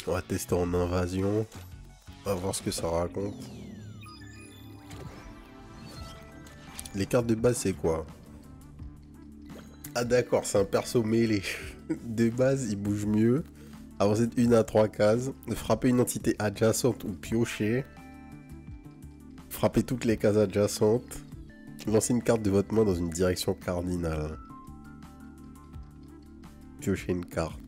On va tester en invasion. On va voir ce que ça raconte. Les cartes de base, c'est quoi? Ah d'accord, c'est un perso mêlé. De base, il bouge mieux. Avancez de 1 à 3 cases. Frappez une entité adjacente ou piocher. Frappez toutes les cases adjacentes. Lancez une carte de votre main dans une direction cardinale. Piochez une carte.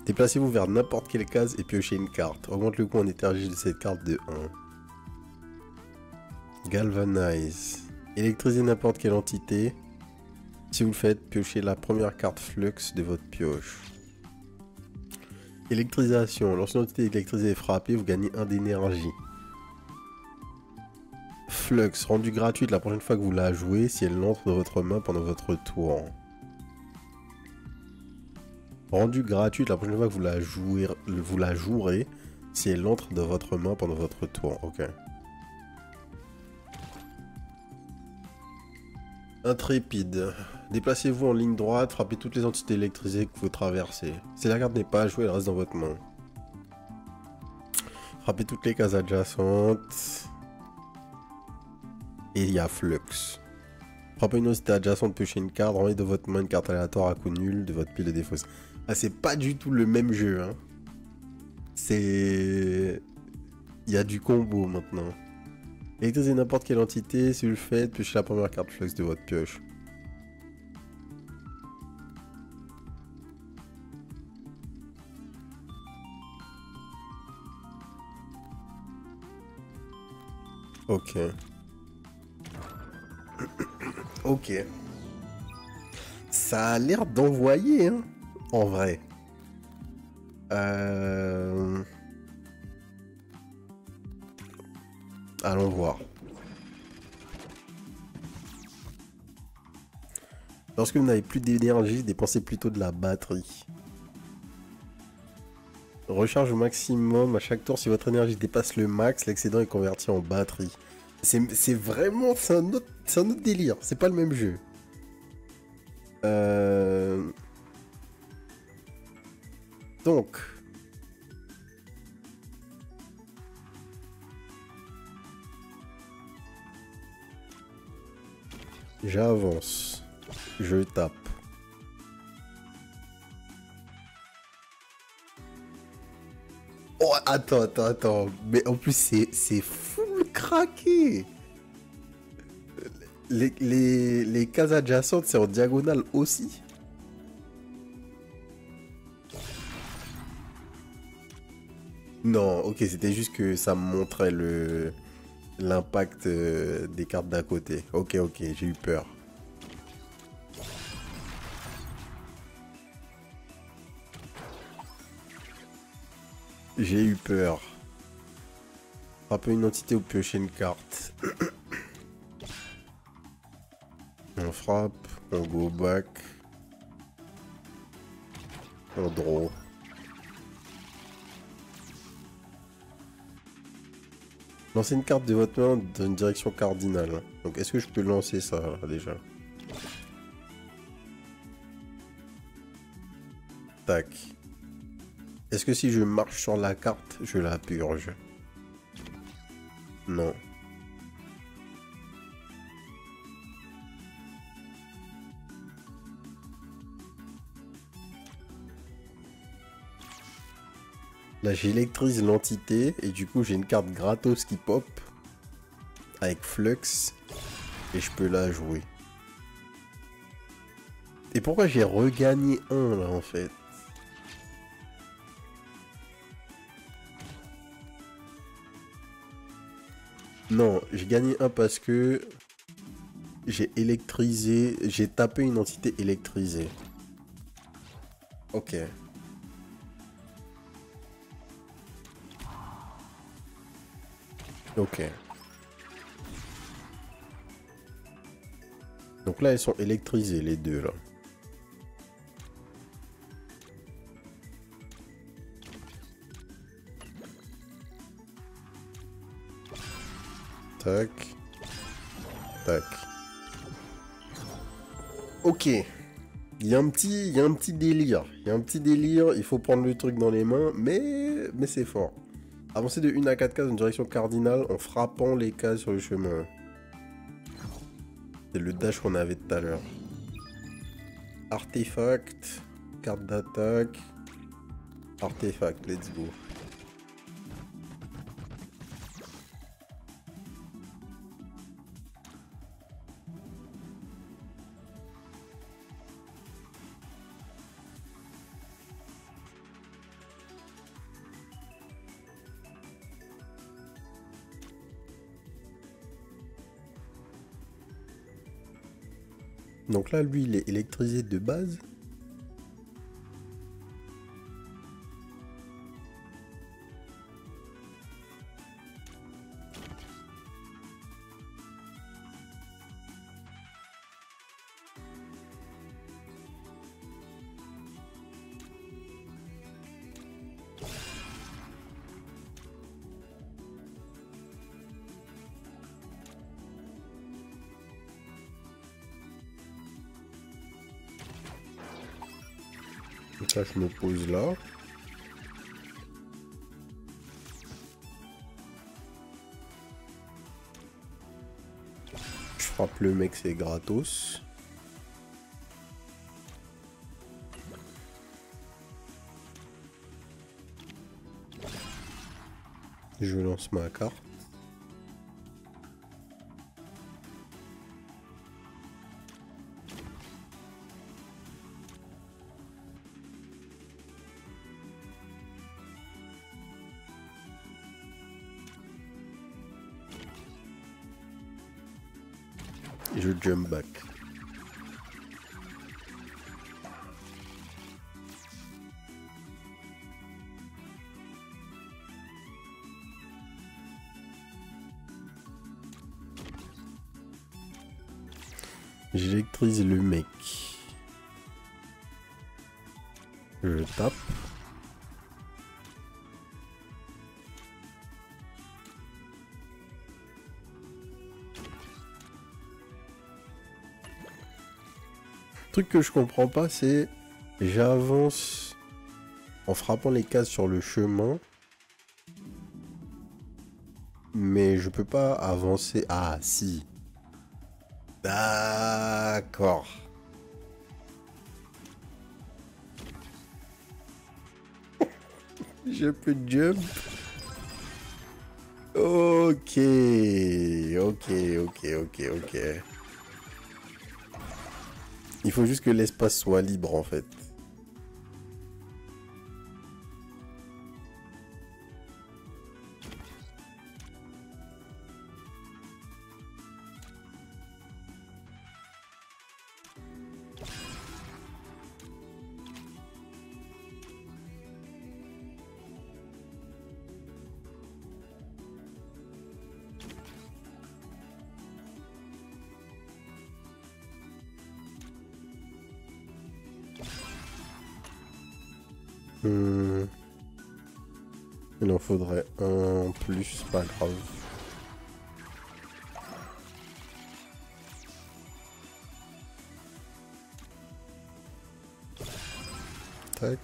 Déplacez-vous vers n'importe quelle case et piochez une carte. Augmente le coût en énergie de cette carte de 1. Galvanize. Électrisez n'importe quelle entité. Si vous le faites, piochez la première carte Flux de votre pioche. Électrisation. Lorsqu'une entité électrisée est frappée, vous gagnez 1 d'énergie. Flux. Rendu gratuite la prochaine fois que vous la jouez si elle entre dans votre main pendant votre tour. Rendu gratuite la prochaine fois que vous la jouerez si elle entre dans votre main pendant votre tour. Ok. Intrépide. Déplacez-vous en ligne droite, frappez toutes les entités électrisées que vous traversez. Si la carte n'est pas à jouer, elle reste dans votre main. Frappez toutes les cases adjacentes. Et il y a Flux. Frappez une entité adjacente, piochez une carte, renvoyez de votre main une carte aléatoire à coup nul de votre pile de défausse. Ah, c'est pas du tout le même jeu, hein. C'est... Il y a du combo maintenant. Électrisez n'importe quelle entité, si vous le faites, piochez la première carte Flux de votre pioche. Ok. Ok. Ça a l'air d'envoyer, hein, en vrai. Allons voir. Lorsque vous n'avez plus d'énergie, dépensez plutôt de la batterie. Recharge au maximum à chaque tour. Si votre énergie dépasse le max, l'excédent est converti en batterie. C'est vraiment... C'est un autre délire. C'est pas le même jeu. Donc... J'avance. Je tape. Oh, attends. Mais en plus, c'est full craqué. Les cases adjacentes, c'est en diagonale aussi. Non, ok, c'était juste que ça me montrait l'impact des cartes d'à côté. Ok, j'ai eu peur. J'ai eu peur. Frapper une entité ou piocher une carte. On frappe, on go back. On draw. Lancer une carte de votre main dans une direction cardinale. Donc est-ce que je peux lancer ça là, déjà? Tac. Est-ce que si je marche sur la carte, je la purge? Non. Là j'électrise l'entité et du coup j'ai une carte gratos qui pop avec Flux et je peux la jouer. Et pourquoi j'ai regagné un là en fait? Non, j'ai gagné un parce que j'ai électrisé, j'ai tapé une entité électrisée. Ok. Ok. Donc là, elles sont électrisées, les deux, là. Tac. Tac. Ok. Il y a un petit délire. Il y a un petit délire, il faut prendre le truc dans les mains, mais c'est fort. Avancer de 1 à 4 cases en direction cardinale en frappant les cases sur le chemin. C'est le dash qu'on avait tout à l'heure. Artefact, carte d'attaque. Artefact, let's go. Donc là, lui, il est électrisé de base. Donc là, je me pose là. Je frappe le mec, c'est gratos. Je lance ma carte. Et je jump back. J'électrise le mec. Je tape. Le truc que je comprends pas, c'est j'avance en frappant les cases sur le chemin, mais je peux pas avancer. Ah si. D'accord. Je peux jump. Ok. Il faut juste que l'espace soit libre en fait. Il en faudrait un en plus, pas grave. Tac.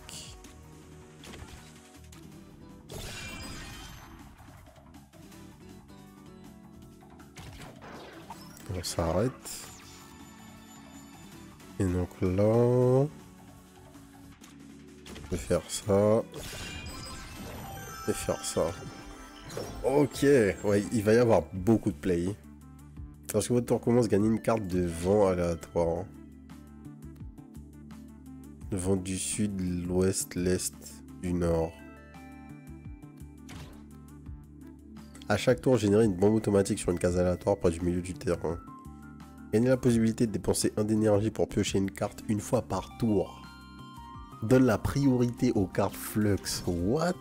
On s'arrête. Et donc là... Je vais faire ça. Et faire ça. Ok, ouais, il va y avoir beaucoup de play. Parce que votre tour commence, gagnez une carte de vent aléatoire. Le vent du sud, l'ouest, l'est, du nord. À chaque tour, générez une bombe automatique sur une case aléatoire près du milieu du terrain. Gagnez la possibilité de dépenser 1 d'énergie pour piocher une carte une fois par tour. Donne la priorité aux cartes Flux. What?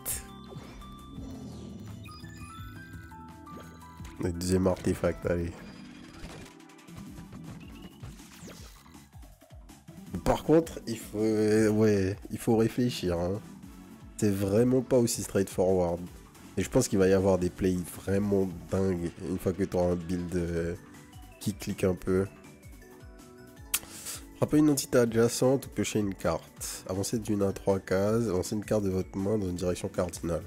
Le deuxième artefact, allez. Par contre, il faut, ouais, il faut réfléchir. Hein. C'est vraiment pas aussi straightforward. Et je pense qu'il va y avoir des plays vraiment dingues une fois que tu auras un build qui clique un peu. Frappez une entité adjacente ou piochez une carte. Avancez d'une à 3 cases. Avancez une carte de votre main dans une direction cardinale.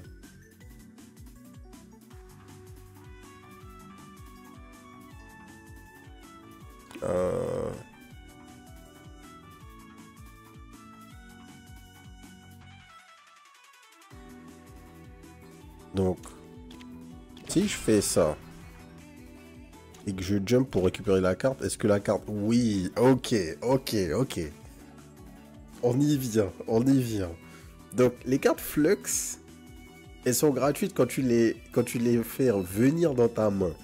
Donc, si je fais ça et que je jump pour récupérer la carte, est-ce que la carte... Oui, ok. On y vient. Donc, les cartes Flux, elles sont gratuites quand tu les fais venir dans ta main.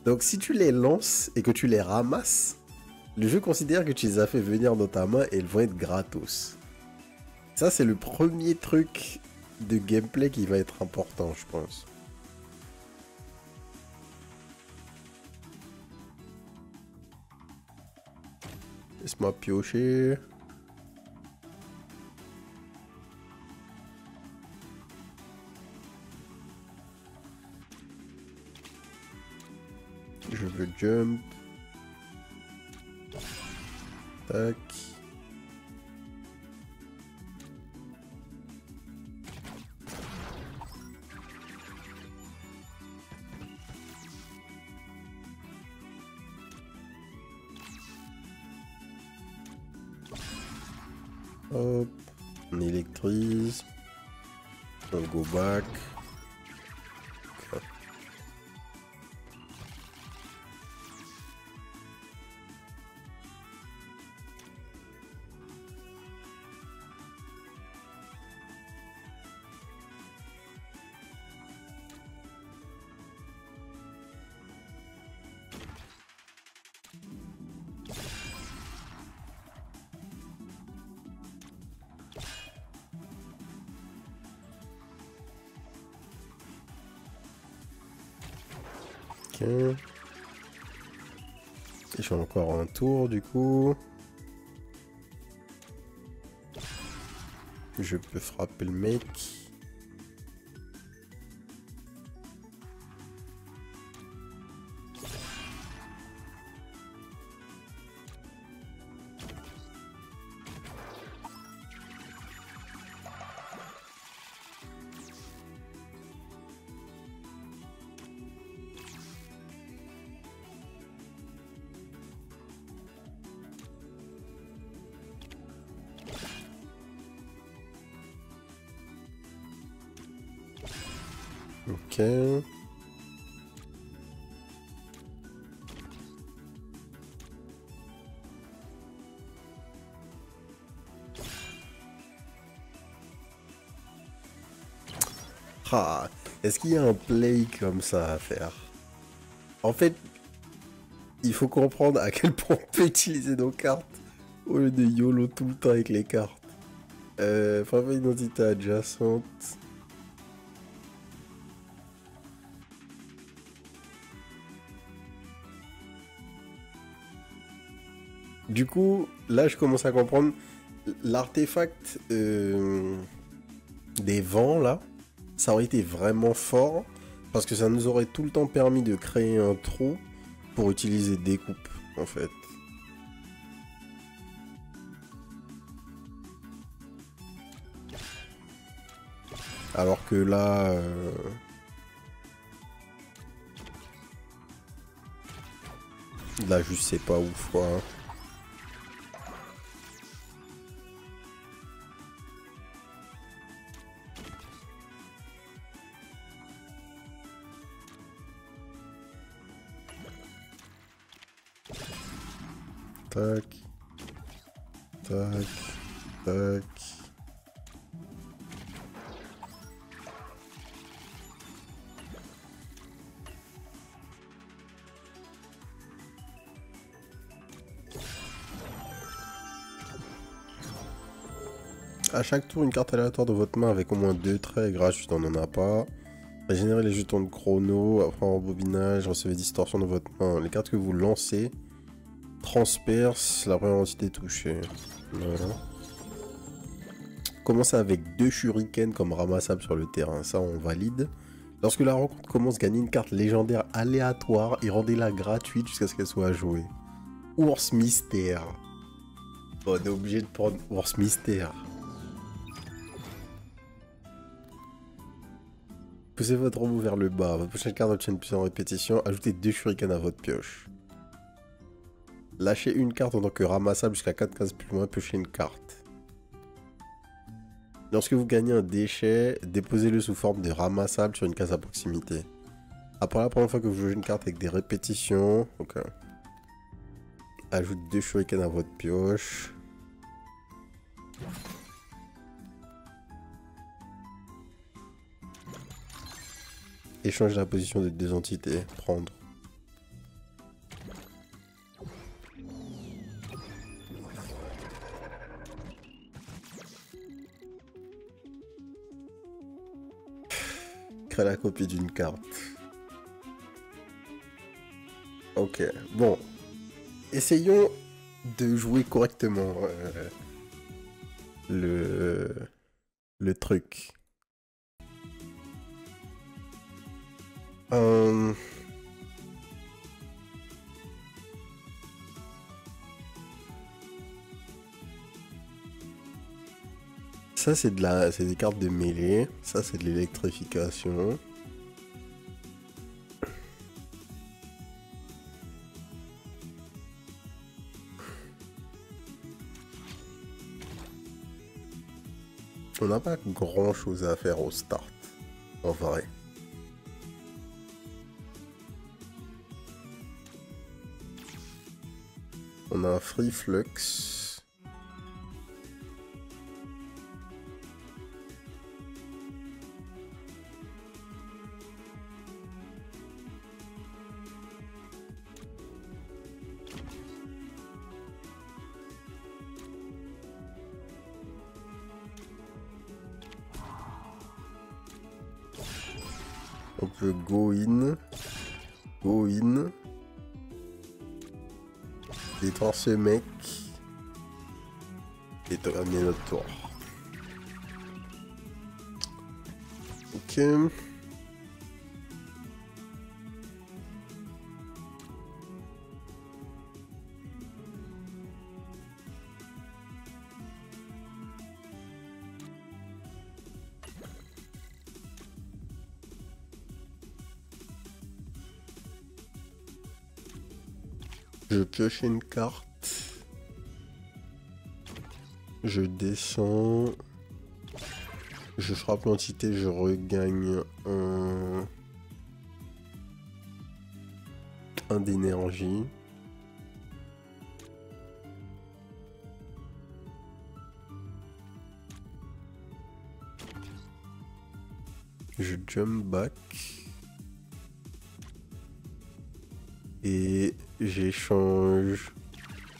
Donc, si tu les lances et que tu les ramasses, le jeu considère que tu les as fait venir dans ta main et elles vont être gratos. Ça, c'est le premier truc de gameplay qui va être important, je pense. Laisse-moi piocher. Je veux jump. Tac. Hop. On électrise. On go back. Et j'ai encore un tour du coup. Je peux frapper le mec. Ok. Ah, est-ce qu'il y a un play comme ça à faire? En fait, il faut comprendre à quel point on peut utiliser nos cartes au lieu de YOLO tout le temps avec les cartes. Frappe une identité adjacente. Du coup, là, je commence à comprendre l'artefact des vents, là. Ça aurait été vraiment fort parce que ça nous aurait tout le temps permis de créer un trou pour utiliser découpe, en fait. Alors que là... Là, je sais pas ouf, quoi. Tac. Tac. Tac. À chaque tour, une carte aléatoire de votre main avec au moins 2 traits est gratuite, on n'en a pas. Régénérez les jetons de chrono, après embobinage, recevez distorsion de votre main. Les cartes que vous lancez transpercent la première entité touchée. Voilà. Commencez avec 2 shurikens comme ramassables sur le terrain, ça on valide. Lorsque la rencontre commence, gagnez une carte légendaire aléatoire et rendez-la gratuite jusqu'à ce qu'elle soit jouée. Ours mystère. On est obligé de prendre Ours Mystère. Poussez votre roue vers le bas. Votre prochaine carte obtient une puissance en répétition. Ajoutez 2 shurikens à votre pioche. Lâchez une carte en tant que ramassable jusqu'à 4 cases plus loin. Piochez une carte. Lorsque vous gagnez un déchet, déposez-le sous forme de ramassable sur une case à proximité. Après la première fois que vous jouez une carte avec des répétitions, ok. Ajoute 2 shurikens à votre pioche. Échange la position de 2 entités. Prendre. Crée la copie d'une carte. Ok, bon. Essayons de jouer correctement le truc. Ça c'est des cartes de mêlée. Ça c'est de l'électrification. On n'a pas grand chose à faire au start, en vrai. On a un free flux. On peut go in, détruire ce mec et terminer notre tour. Ok. Je pioche une carte. Je descends. Je frappe l'entité, je regagne un d'énergie. Je jump back. Et j'échange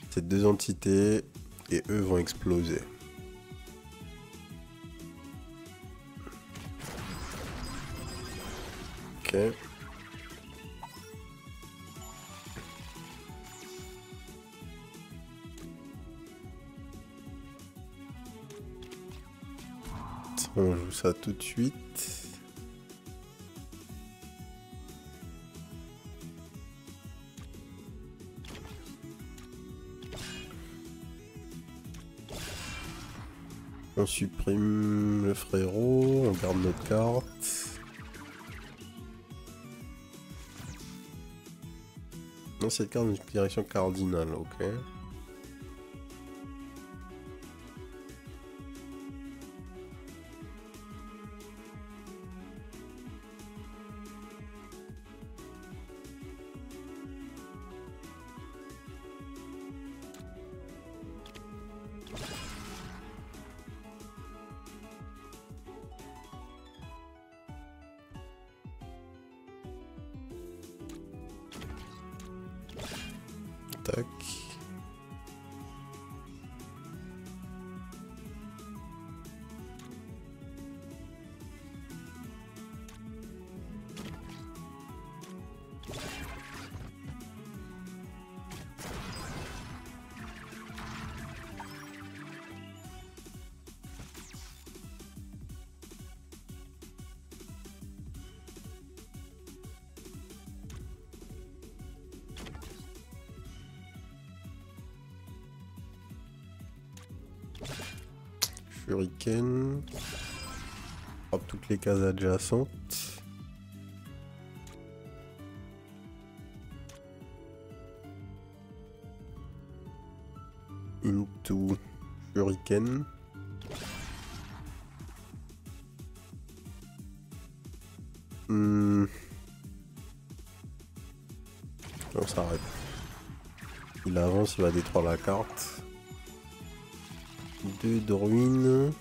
ces 2 entités et eux vont exploser. Ok. On joue ça tout de suite. On supprime le frérot, on garde notre carte. Non, cette carte est une direction cardinale, ok. Tac. shuriken. Frappe toutes les cases adjacentes. Into shuriken. On s'arrête. Il avance, il va détruire la carte. 2 de ruines.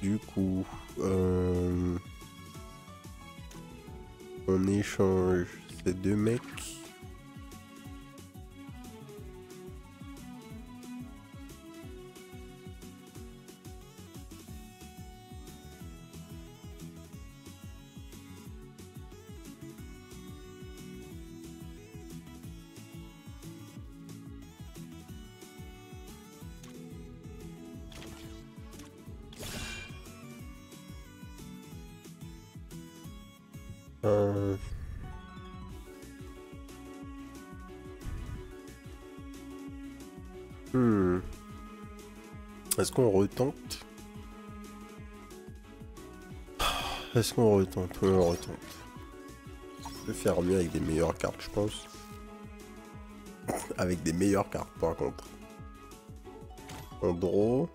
Du coup, on échange ces 2 mecs. Est-ce qu'on retente? Est-ce qu'on retente? Oui, on retente. On peut faire mieux avec des meilleures cartes, je pense. Avec des meilleures cartes, par contre. On draw.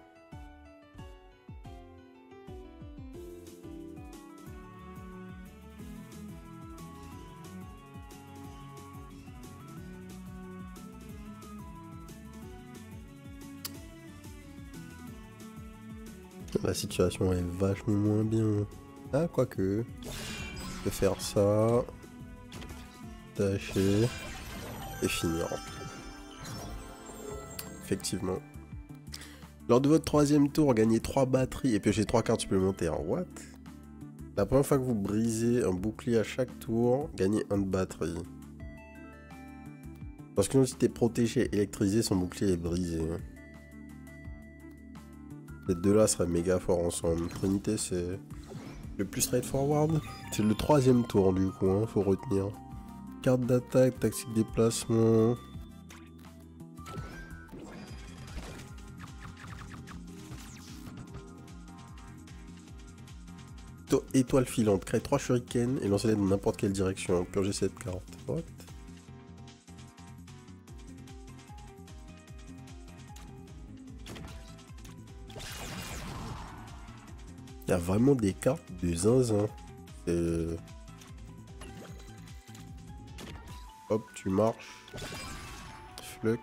La situation est vachement moins bien. Ah, quoique. Je peux faire ça. Tâcher. Et finir. Effectivement. Lors de votre 3e tour, gagnez 3 batteries et piochez 3 cartes supplémentaires. What? La première fois que vous brisez un bouclier à chaque tour, gagnez 1 de batterie. Parce que si t'es protégé et électrisé, son bouclier est brisé. Les deux là seraient méga forts ensemble. Trinité c'est le plus straightforward. C'est le 3e tour du coup, hein, faut retenir. Carte d'attaque, tactique déplacement. Étoile filante, créez 3 shurikens et lancez-les dans n'importe quelle direction. Purgez cette carte. What? Il y a vraiment des cartes de zinzin. Hop, tu marches. Flux.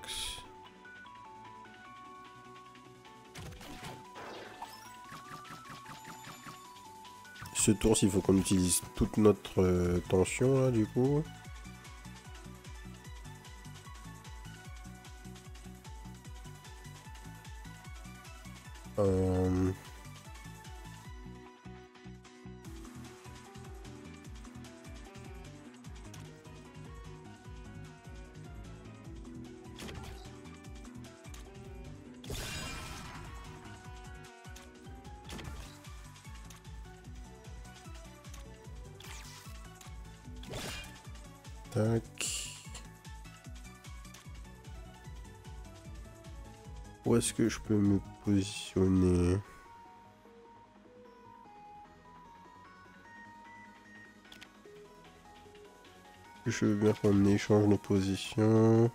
Ce tour-ci, il faut qu'on utilise toute notre tension là, du coup. Tac. Où est-ce que je peux me positionner? Je veux bien qu'on échange nos positions.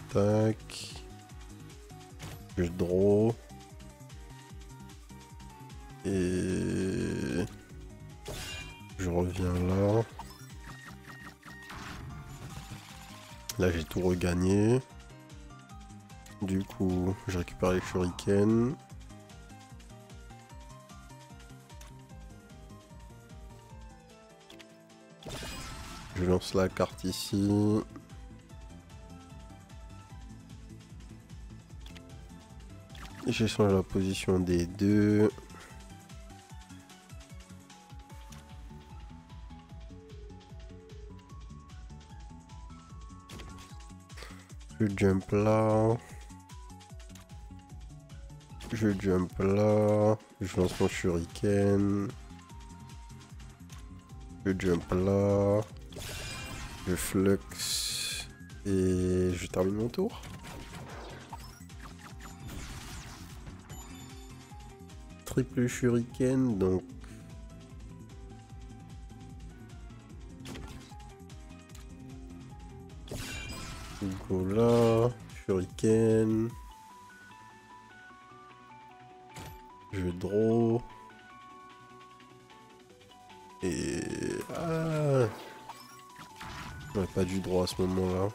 Tac. Je draw. Et je reviens là. Là j'ai tout regagné. Du coup, je récupère les shurikens. Je lance la carte ici. J'échange la position des deux. Je jump là. Je jump là. Je lance mon shuriken. Je jump là. Je flux. Et je termine mon tour. triple shuriken, donc... Go là, shuriken... Je draw... Et... Ah, j'aurais pas dû droit à ce moment-là.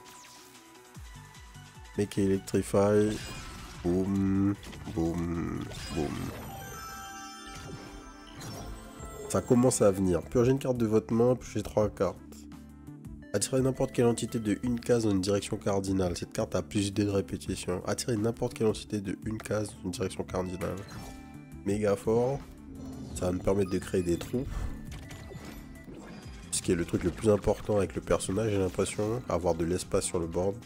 Make Electrify. Boum, boum, boum. Ça commence à venir. Purgez une carte de votre main, piocher 3 cartes. Attirez n'importe quelle entité de une case dans une direction cardinale. Cette carte a plus d'idées de répétition. Attirez n'importe quelle entité de une case dans une direction cardinale. Méga fort. Ça va me permettre de créer des trous. Ce qui est le truc le plus important avec le personnage, j'ai l'impression. Avoir de l'espace sur le board.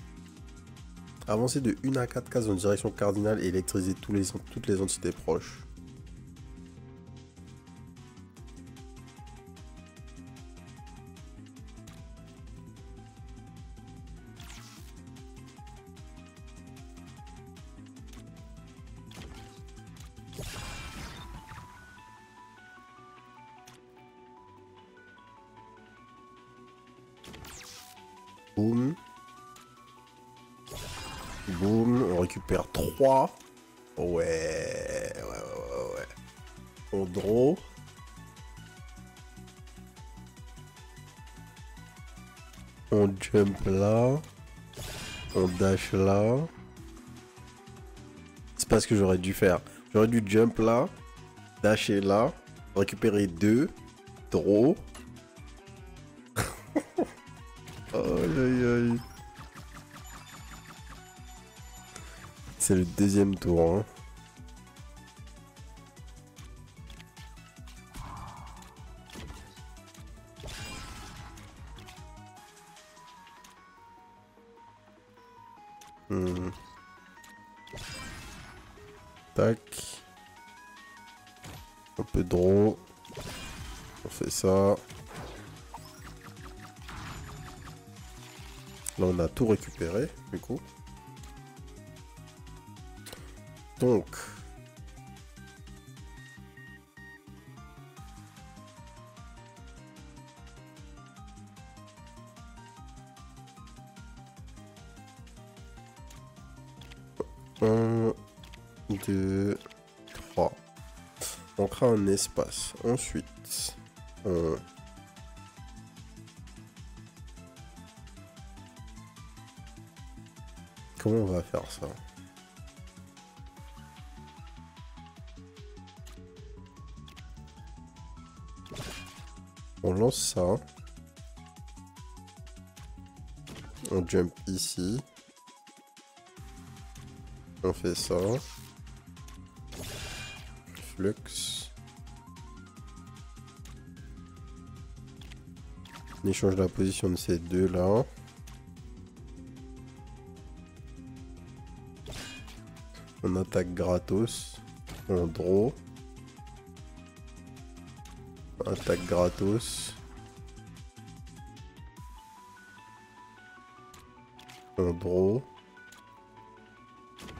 Avancez de 1 à 4 cases en direction cardinale et électrisez toutes les entités proches. Boum. Boum, on récupère 3. Ouais. On draw. On jump là. On dash là. C'est pas ce que j'aurais dû faire. J'aurais dû jump là. Dasher là. Récupérer 2. Draw. Aïe aïe aïe. C'est le deuxième tour. Hein. Tac. Un peu de draw. On fait ça. Là, on a tout récupéré, du coup. Donc... Un, 2, 3. On crée un espace. Ensuite, on... Comment on va faire ça? On lance ça. On jump ici. On fait ça. Flux. On échange la position de ces deux là. On attaque gratos. On draw. Attaque gratos. On draw.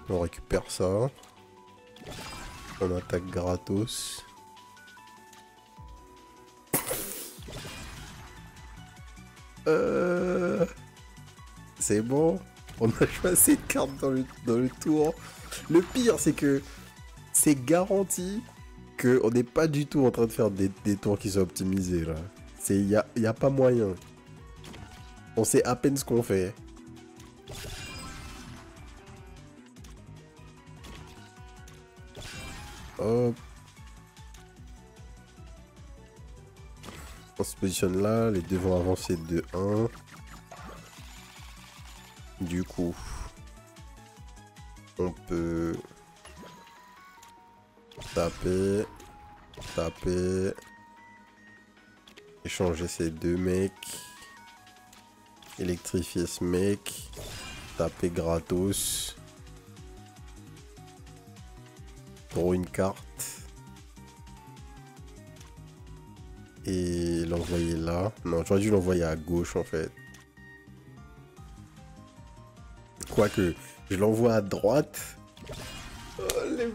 On récupère ça. On attaque gratos. C'est bon. On a choisi de carte dans le tour. Le pire, c'est que c'est garanti qu'on n'est pas du tout en train de faire des tours qui sont optimisés là. Il y a pas moyen. On sait à peine ce qu'on fait. Hop. On se positionne là, les deux vont avancer de 1. Du coup, on peut taper, échanger ces deux mecs, électrifier ce mec, taper gratos, pour une carte et l'envoyer là. Non, j'aurais dû l'envoyer à gauche en fait. Quoique, je l'envoie à droite. Oh,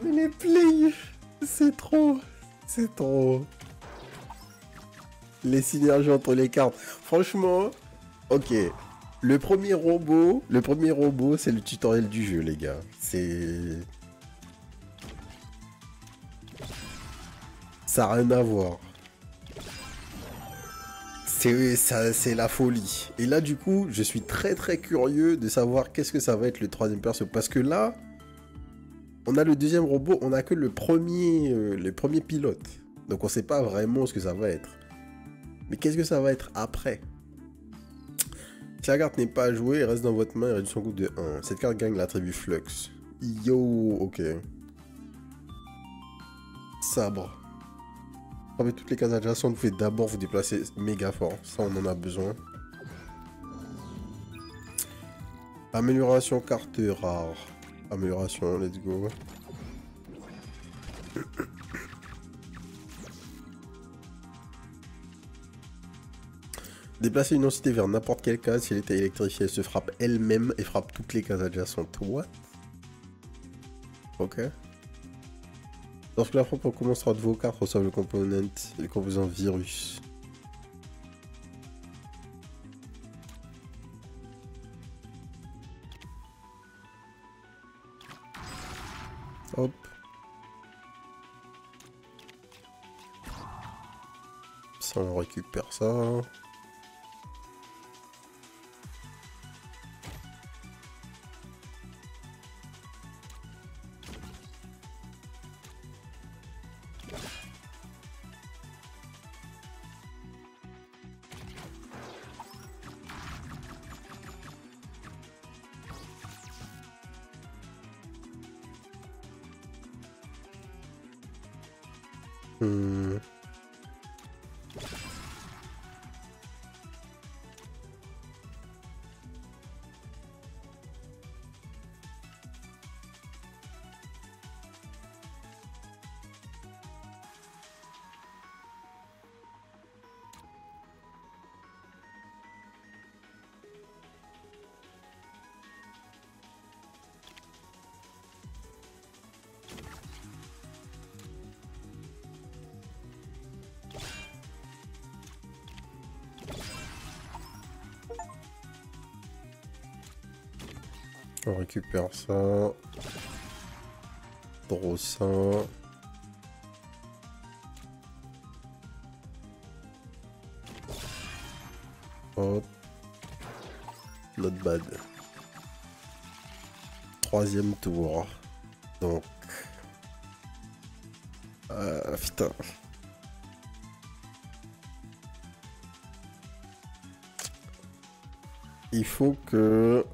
les play. C'est trop. C'est trop. Les synergies entre les cartes. Franchement, ok. Le premier robot, c'est le tutoriel du jeu, les gars. Ça n'a rien à voir. C'est la folie. Et là, du coup, je suis très très curieux de savoir qu'est-ce que ça va être le troisième perso. Parce que là, on a le deuxième robot, on a que le premier pilote. Donc on sait pas vraiment ce que ça va être. Mais qu'est-ce que ça va être après? Si la carte n'est pas jouée, elle reste dans votre main et réduit son coût de 1. Cette carte gagne l'attribut Flux. Yo, ok. Sabre. Avec toutes les cases adjacentes, vous pouvez d'abord vous déplacer méga fort. Ça, on en a besoin. Amélioration carte rare. Amélioration, let's go. Déplacer une entité vers n'importe quelle case, si elle était électrifiée, elle se frappe elle-même et frappe toutes les cases adjacentes. What? Ok. Lorsque la frappe recommencera de vos cartes, reçoivent le composant virus. Hop. Ça, on récupère ça. On récupère ça. Draw ça. Hop. Not bad. Troisième tour. Donc. Putain. Il faut que...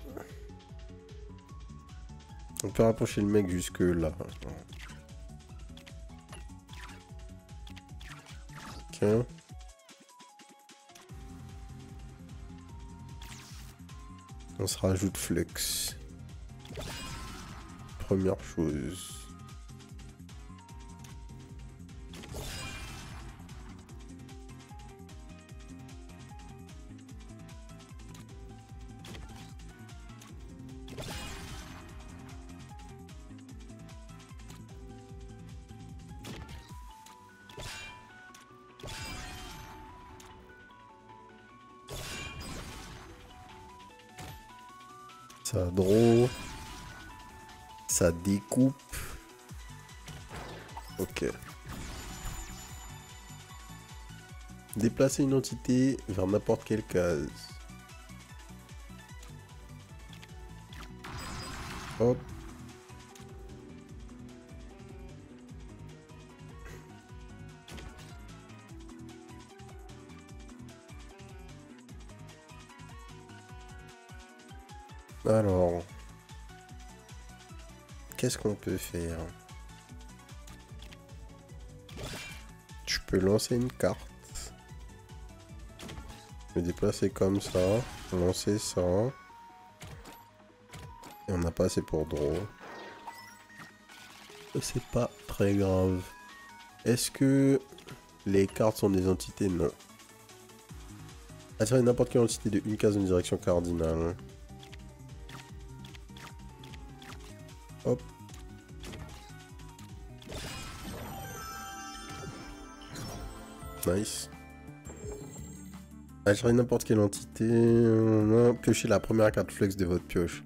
On peut rapprocher le mec jusque là. Ok. On se rajoute Flux. Première chose. Ça draw. Ça découpe. Ok. Déplacer une entité vers n'importe quelle case. Hop. Alors, qu'est-ce qu'on peut faire? Tu peux lancer une carte. Me déplacer comme ça. Lancer ça. Et on n'a pas assez pour draw. C'est pas très grave. Est-ce que les cartes sont des entités? Non. Attirer n'importe quelle entité de une case en direction cardinale. Hop. Nice. Agirez n'importe quelle entité. Piochez la première carte flex de votre pioche.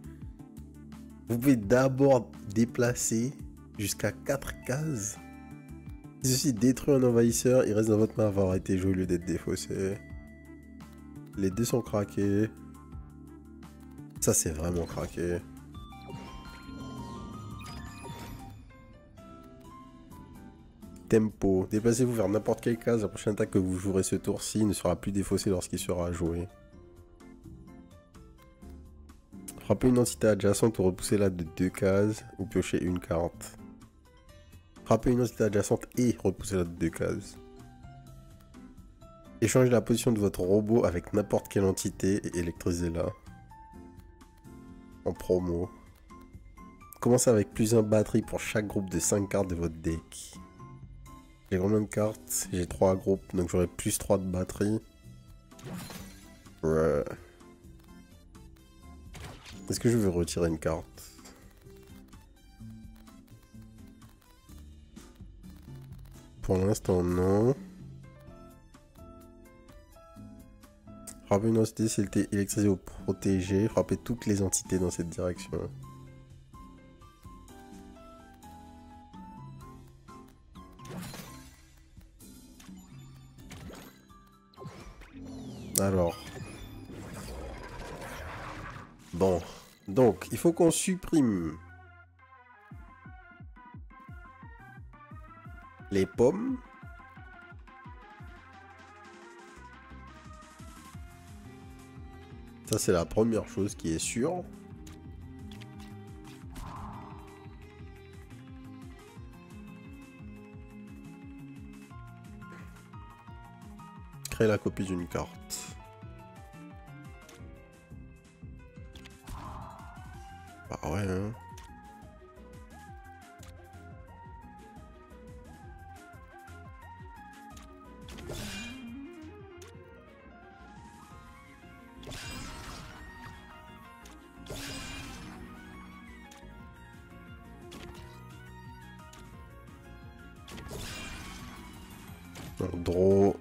Vous pouvez d'abord déplacer jusqu'à 4 cases. Si ceci détruit un envahisseur, il reste dans votre main avant avoir été joué au lieu d'être défaussé. Les dés sont craqués. Ça, c'est vraiment craqué. Tempo. Déplacez-vous vers n'importe quelle case. La prochaine attaque que vous jouerez ce tour-ci ne sera plus défaussée lorsqu'il sera joué. Frappez une entité adjacente ou repoussez-la de 2 cases ou piochez une carte. Frappez une entité adjacente et repoussez-la de 2 cases. Échangez la position de votre robot avec n'importe quelle entité et électrisez-la. En promo. Commencez avec plus 1 batterie pour chaque groupe de 5 cartes de votre deck. J'ai combien de cartes? J'ai 3 groupes, donc j'aurai plus 3 de batterie. Ouais. Est-ce que je veux retirer une carte? Pour l'instant, non. Frappez une entité si elle était électrisée ou protégée. Frappez toutes les entités dans cette direction. Alors. Bon. Donc, il faut qu'on supprime les pommes. Ça, c'est la première chose qui est sûre. Créer la copie d'une carte. Bah ouais, hein. Draw.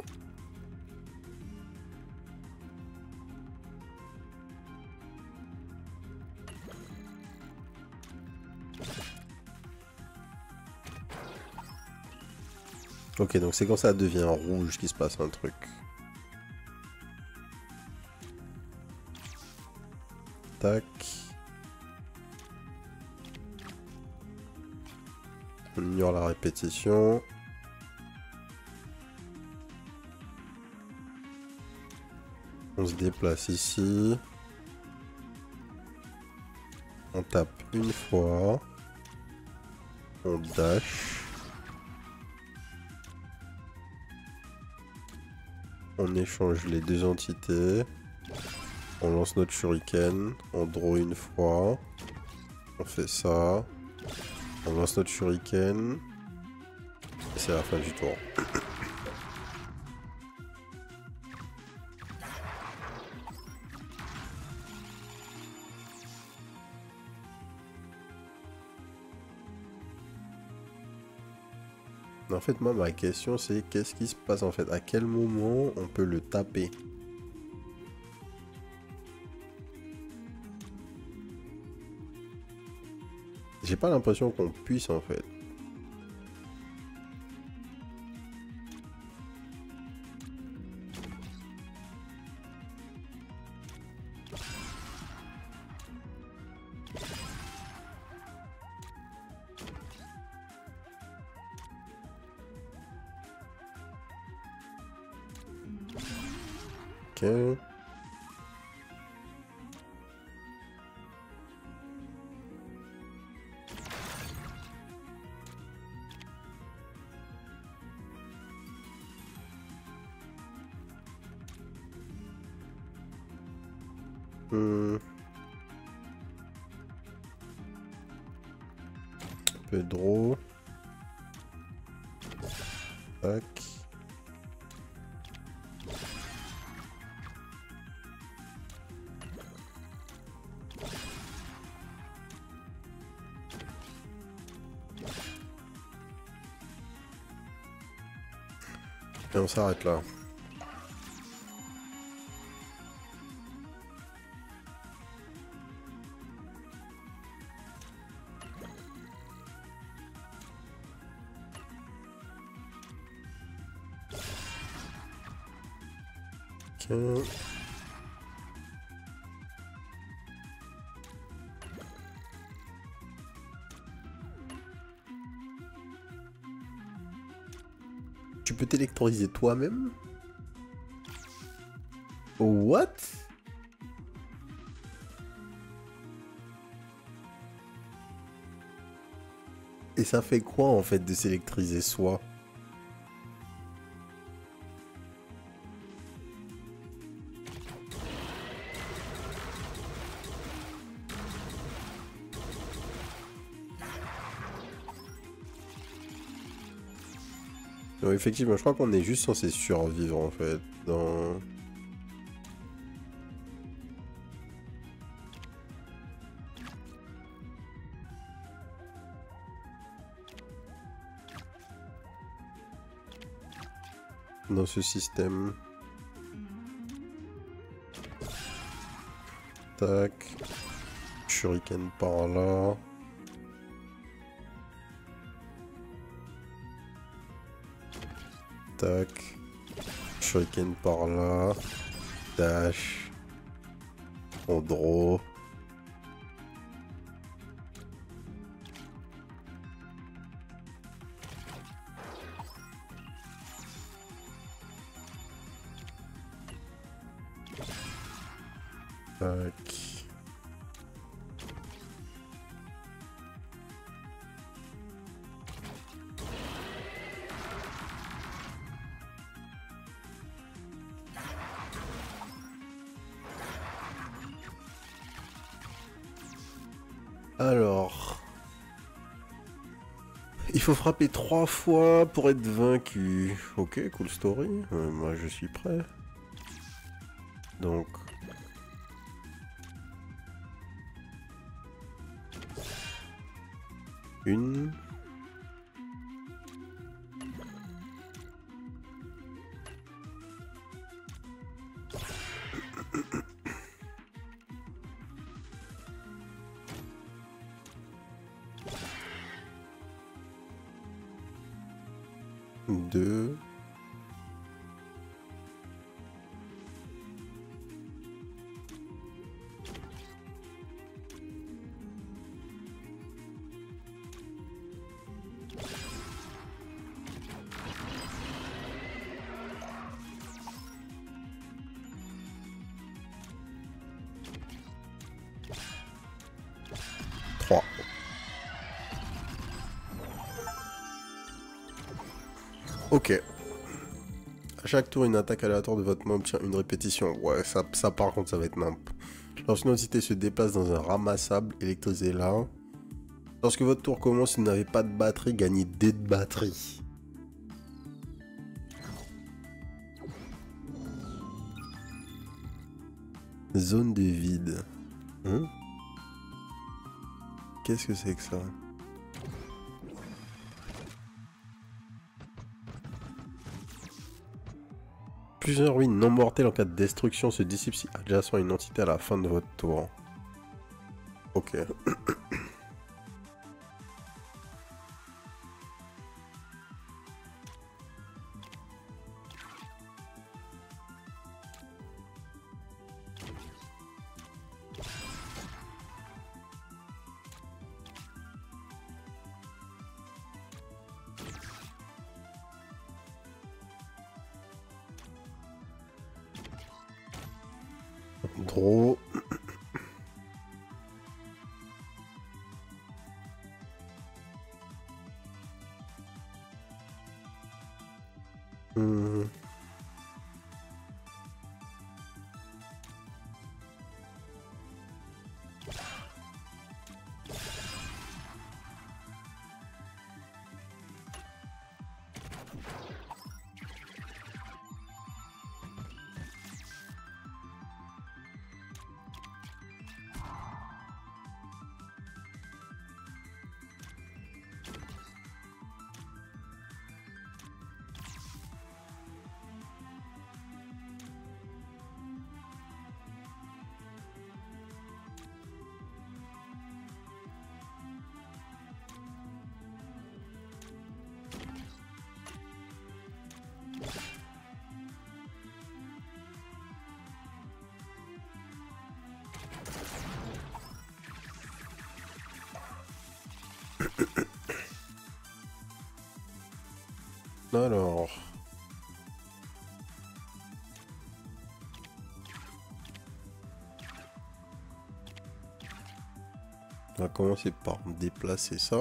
Ok, donc c'est quand ça devient rouge qu'il se passe un truc. Tac. On ignore la répétition. On se déplace ici. On tape une fois. On dash. On échange les 2 entités. On lance notre shuriken. On draw une fois. On fait ça. On lance notre shuriken. Et c'est la fin du tour. En fait, moi, ma question, c'est qu'est-ce qui se passe en fait? À quel moment on peut le taper? J'ai pas l'impression qu'on puisse en fait. Ok. Un peu draw. Tac. Et on s'arrête là. Ok. Tu peux t'électriser toi-même? What? Et ça fait quoi en fait de s'électriser soi? Non, effectivement, je crois qu'on est juste censé survivre en fait dans... dans ce système. Tac. Shuriken par là. Tac. Shuriken par là. Dash. On draw. Tac. Alors... Il faut frapper 3 fois pour être vaincu. Ok, cool story. Moi, je suis prêt. Donc... Une... Deux... 3. Ok. À chaque tour, une attaque aléatoire de votre main obtient une répétition. Ouais, ça par contre, ça va être nimp. Lorsqu'une entité se déplace dans un ramassable, électrisez-la. Lorsque votre tour commence, si vous n'avez pas de batterie, gagnez des de batterie. Zone de vide. Hein? Qu'est-ce que c'est que ça? Plusieurs ruines non mortelles en cas de destruction se dissipent si adjacent à une entité à la fin de votre tour. Ok. Draw. Alors. On va commencer par déplacer ça.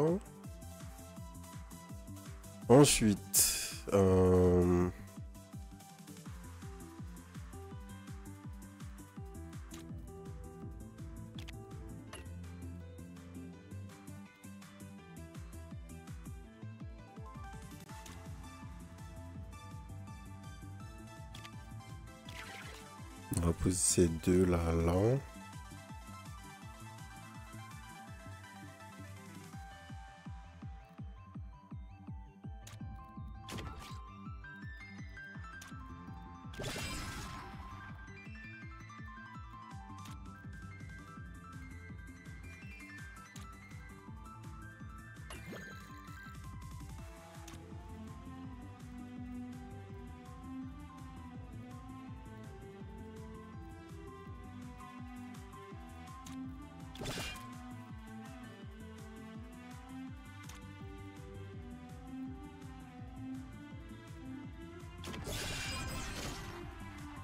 Ensuite, on va poser ces deux là.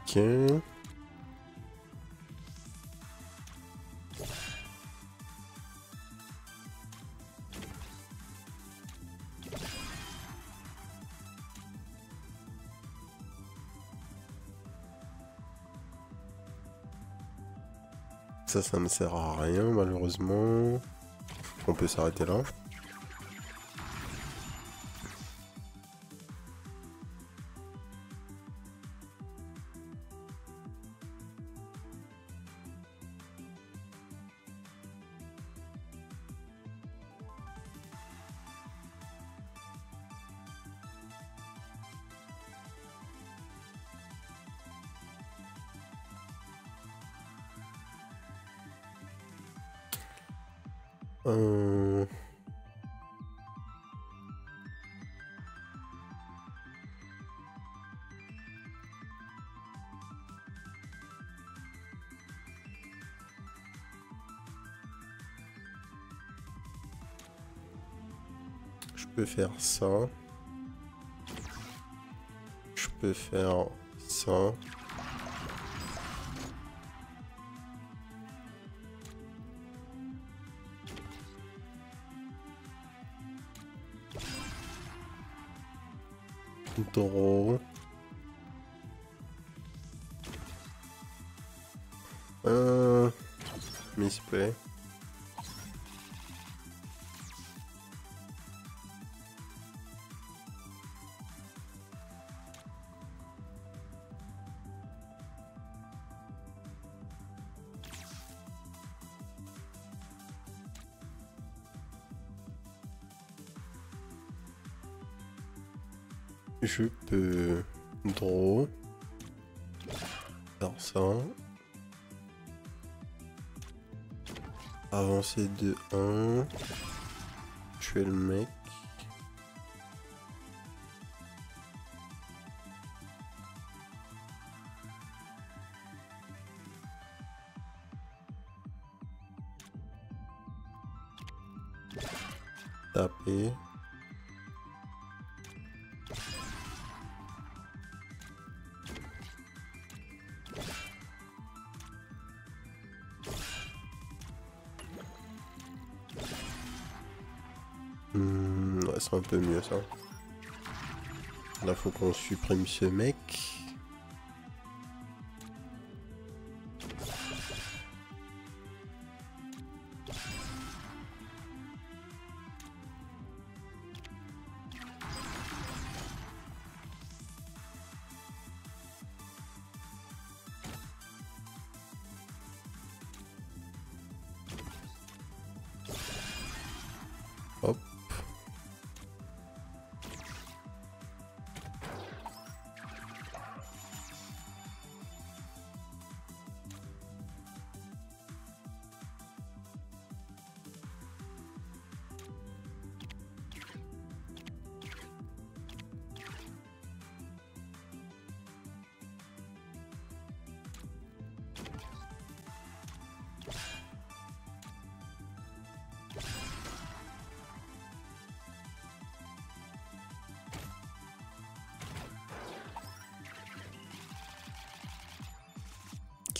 Ok. Ça me sert à rien malheureusement. On peut s'arrêter là. Je peux faire ça. Je peux faire ça. Taureau. Misplay. Je peux draw. Faire ça. Avancer de 1. Tuer le mec. Taper. Ouais, c'est un peu mieux ça. Là, faut qu'on supprime ce mec. Hop.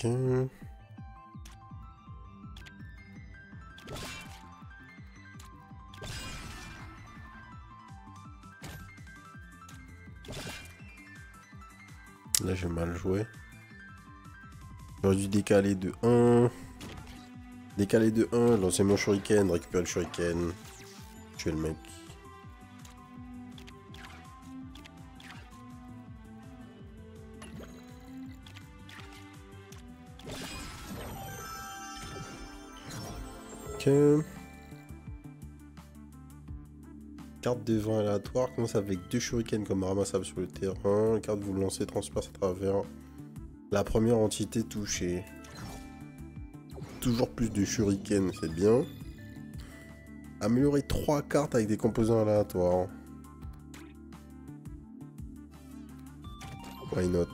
Ok. Là j'ai mal joué. J'aurais dû décaler de 1. Décaler de 1, lancer mon shuriken, récupérer le shuriken. Tuer le mec. Ok. Carte de vent aléatoire commence avec 2 shurikens comme ramassables sur le terrain. Carte vous lancez transperce à travers la première entité touchée. Toujours plus de shurikens, c'est bien. Améliorer 3 cartes avec des composants aléatoires. Why not?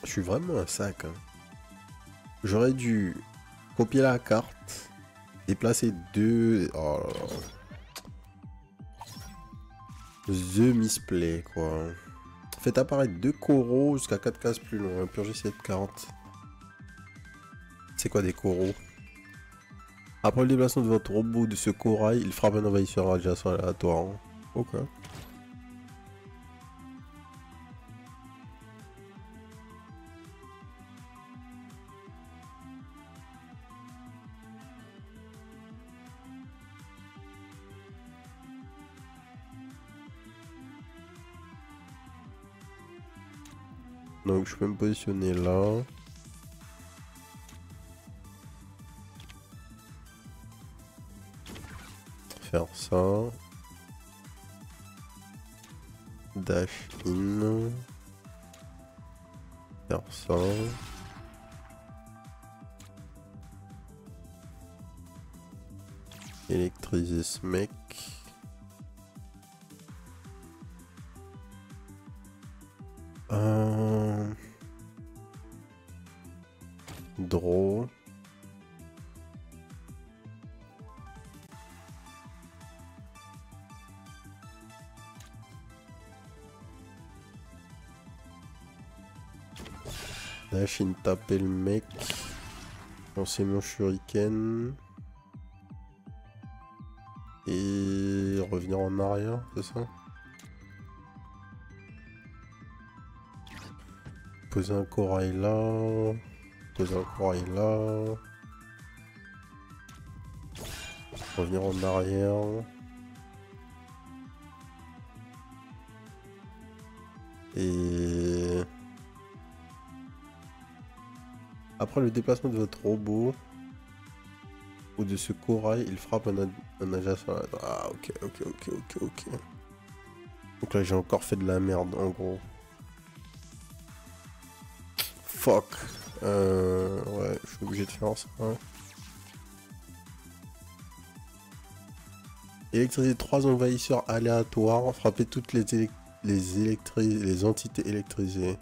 Je suis vraiment un sac. Hein. J'aurais dû copier la carte, déplacer 2. Oh là là. The misplay quoi. Faites apparaître 2 coraux jusqu'à 4 cases plus loin. Purgez cette carte. C'est quoi des coraux? Après le déplacement de votre robot de ce corail, il frappe un envahisseur adjacent aléatoire. Ok. Donc je peux me positionner là. Faire ça. Dash in. Faire ça. Électriser ce mec. Draw. Dash in, taper le mec. Lancer mon shuriken. Et revenir en arrière, c'est ça? Poser un corail là. Poser un corail là. Revenir en arrière. Et... Après le déplacement de votre robot ou de ce corail, il frappe un adjacent. Ah ok. Donc là j'ai encore fait de la merde en gros. Fuck. Ouais, je suis obligé de faire ça. Ouais. Électriser 3 envahisseurs aléatoires. Frapper toutes les entités électrisées.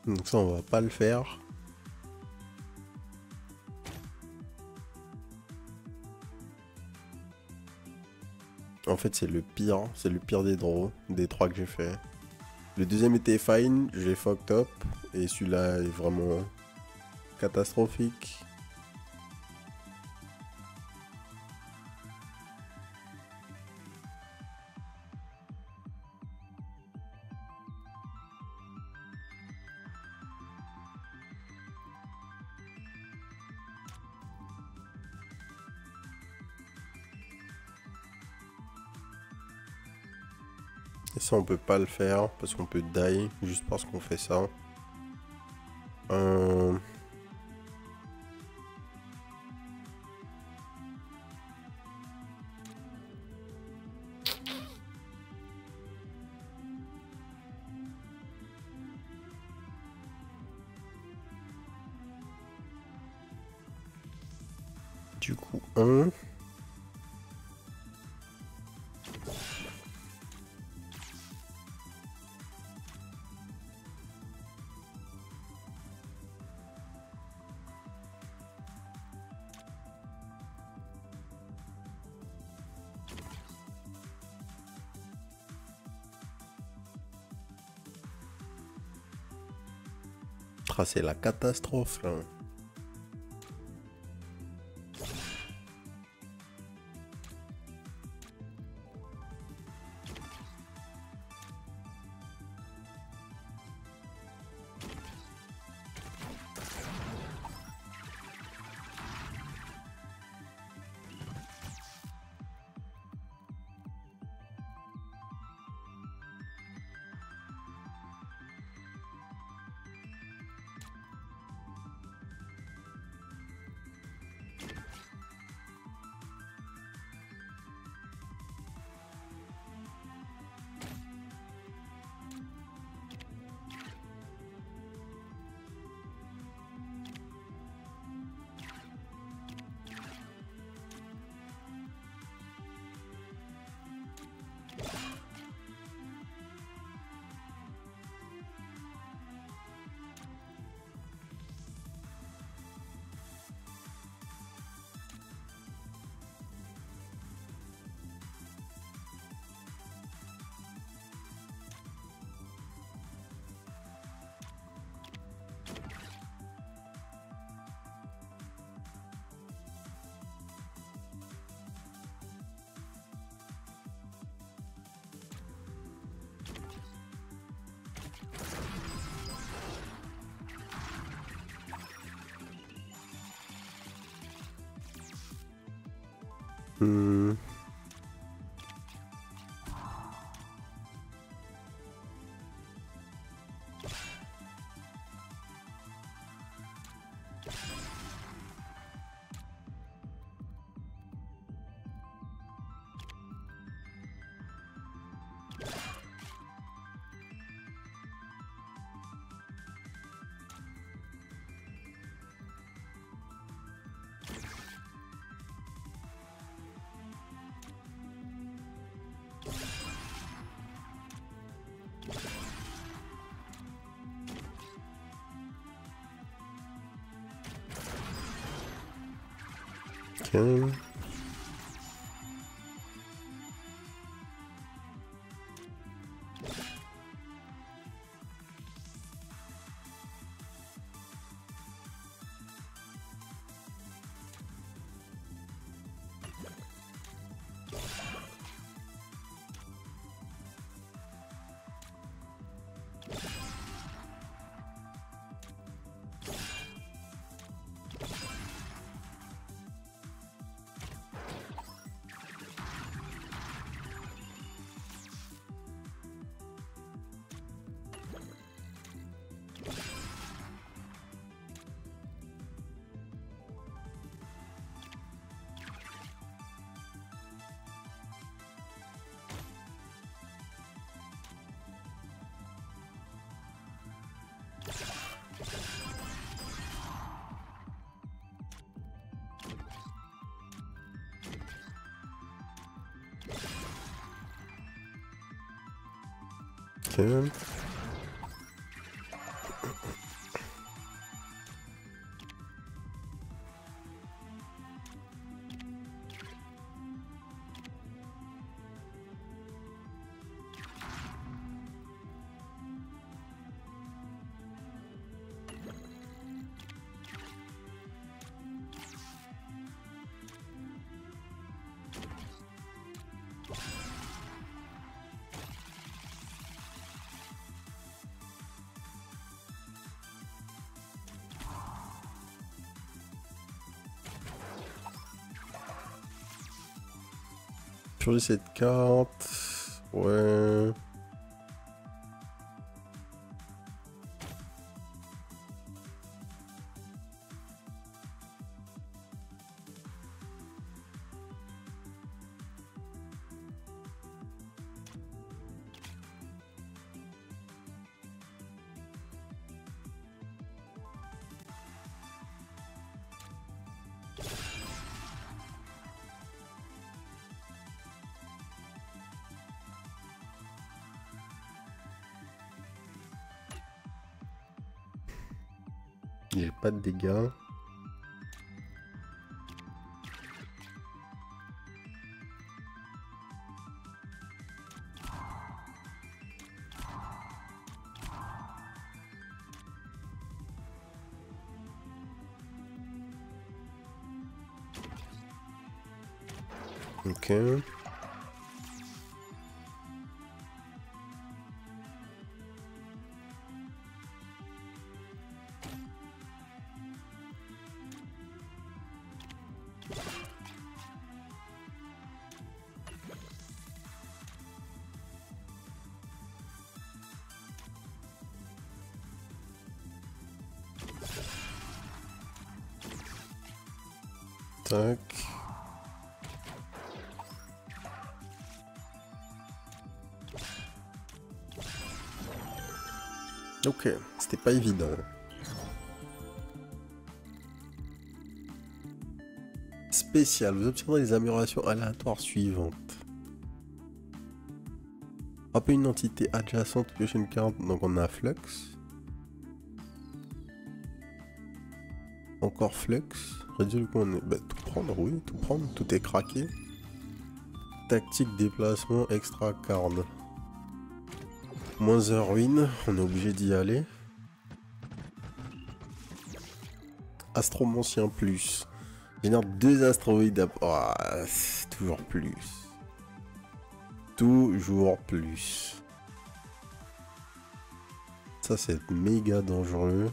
Donc ça on va pas le faire. En fait c'est le pire des draws, des 3 que j'ai fait. Le deuxième était fine, j'ai fucked up. Et celui-là est vraiment catastrophique. Ça, on peut pas le faire parce qu'on peut die juste parce qu'on fait ça. Euh... Du coup, 1. Ah, c'est la catastrophe là. Hmm. Ok. Ok. Changer cette carte. Ouais. J'ai pas de dégâts. Ok. Tac. Ok, c'était pas évident. Spécial, vous obtiendrez les améliorations aléatoires suivantes. Frappez une entité adjacente, piocher une carte, donc on a Flux. Encore Flux. Réduire le coup, on est... Bah, tout prendre, oui, tout prendre, tout est craqué. Tactique déplacement extra card. Moins un ruine, on est obligé d'y aller. Astromancien plus. Génère 2 astéroïdes. Oh, toujours plus. Toujours plus. Ça c'est méga dangereux.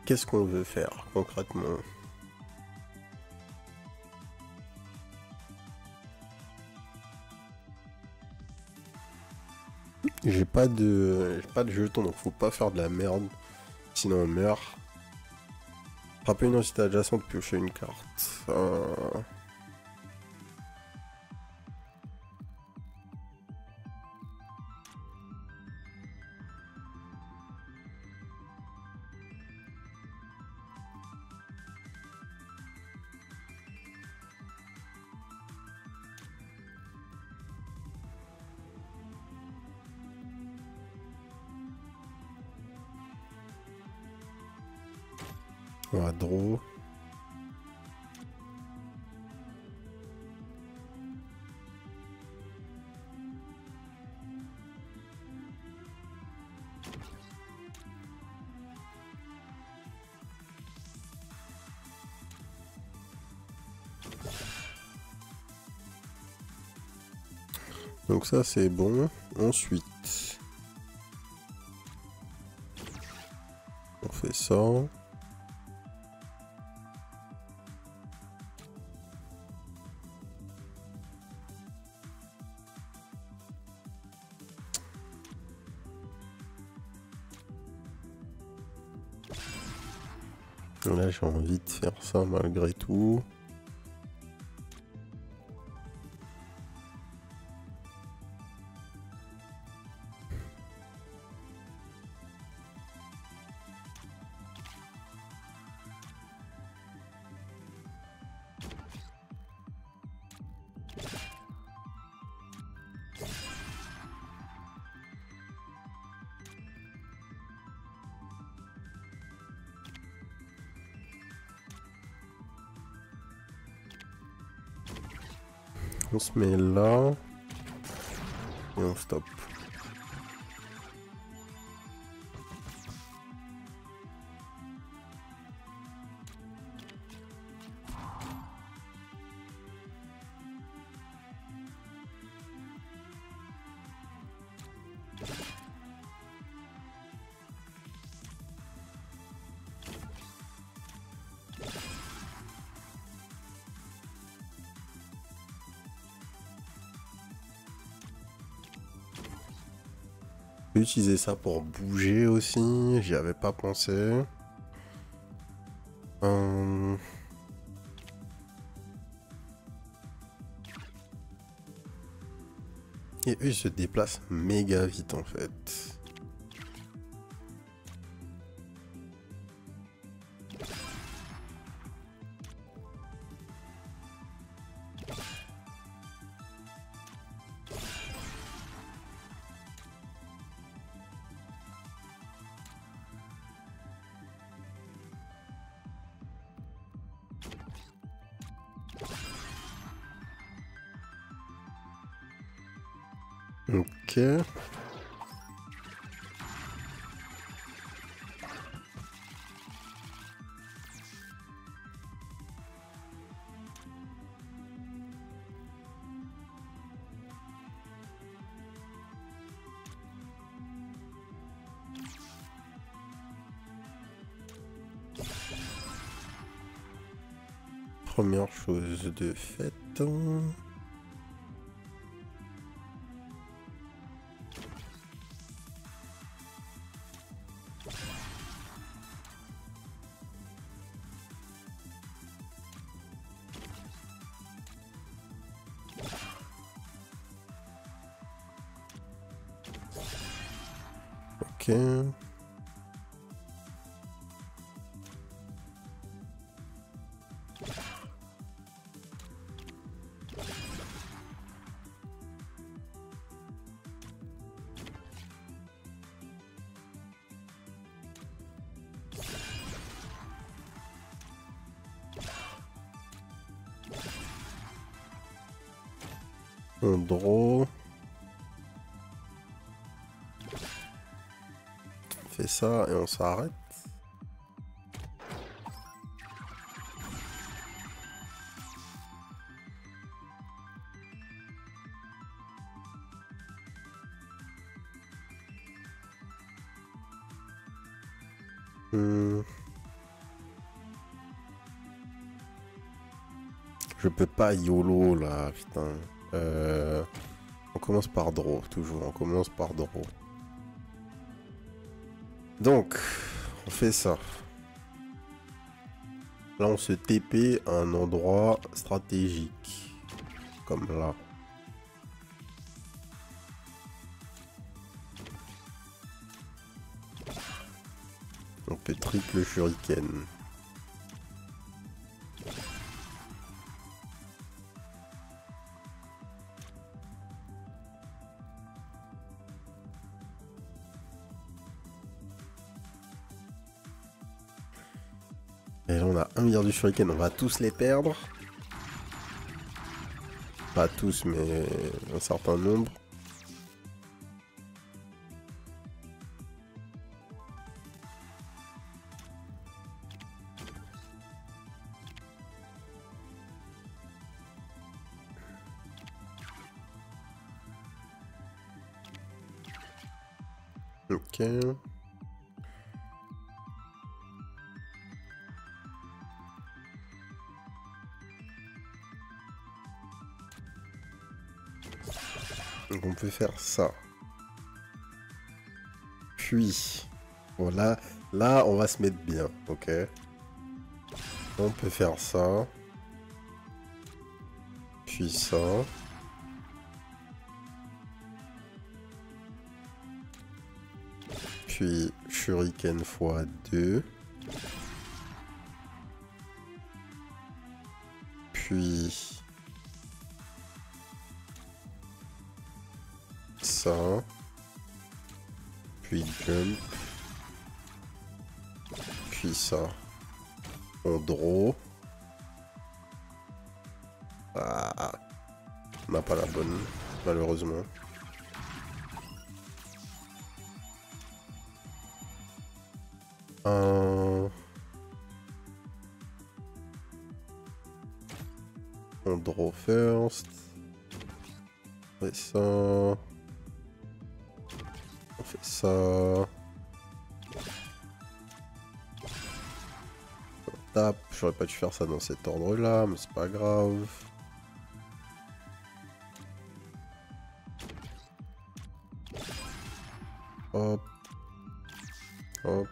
Qu'est-ce qu'on veut faire concrètement? J'ai pas de jetons, donc faut pas faire de la merde. Sinon on meurt. Frapper une entité adjacente, piocher une carte. On va draw. Donc ça c'est bon. Ensuite, on fait ça. Là j'ai envie de faire ça malgré tout. On se met là. Et on stoppe. Je peux utiliser ça pour bouger aussi, j'y avais pas pensé. Et eux, ils se déplacent méga vite en fait. Ok. Première chose de faite. Ok. On draw. On fait ça et on s'arrête. Je peux pas YOLO là, putain. On commence par draw, toujours. On commence par draw. Donc, on fait ça. Là, on se TP à un endroit stratégique. Comme là. On peut triple shuriken. Et là, on a 1 milliard de shuriken. On va tous les perdre. Pas tous, mais un certain nombre. Ok. Donc on peut faire ça. Puis, voilà. Là, on va se mettre bien, ok. On peut faire ça. Puis ça. Puis shuriken x2. Puis ça. Puis jump. Puis ça. On draw. Ah, on n'a pas la bonne, malheureusement. On draw first. On fait ça. On fait ça. On tape. J'aurais pas dû faire ça dans cet ordre-là, mais c'est pas grave. Hop. Hop.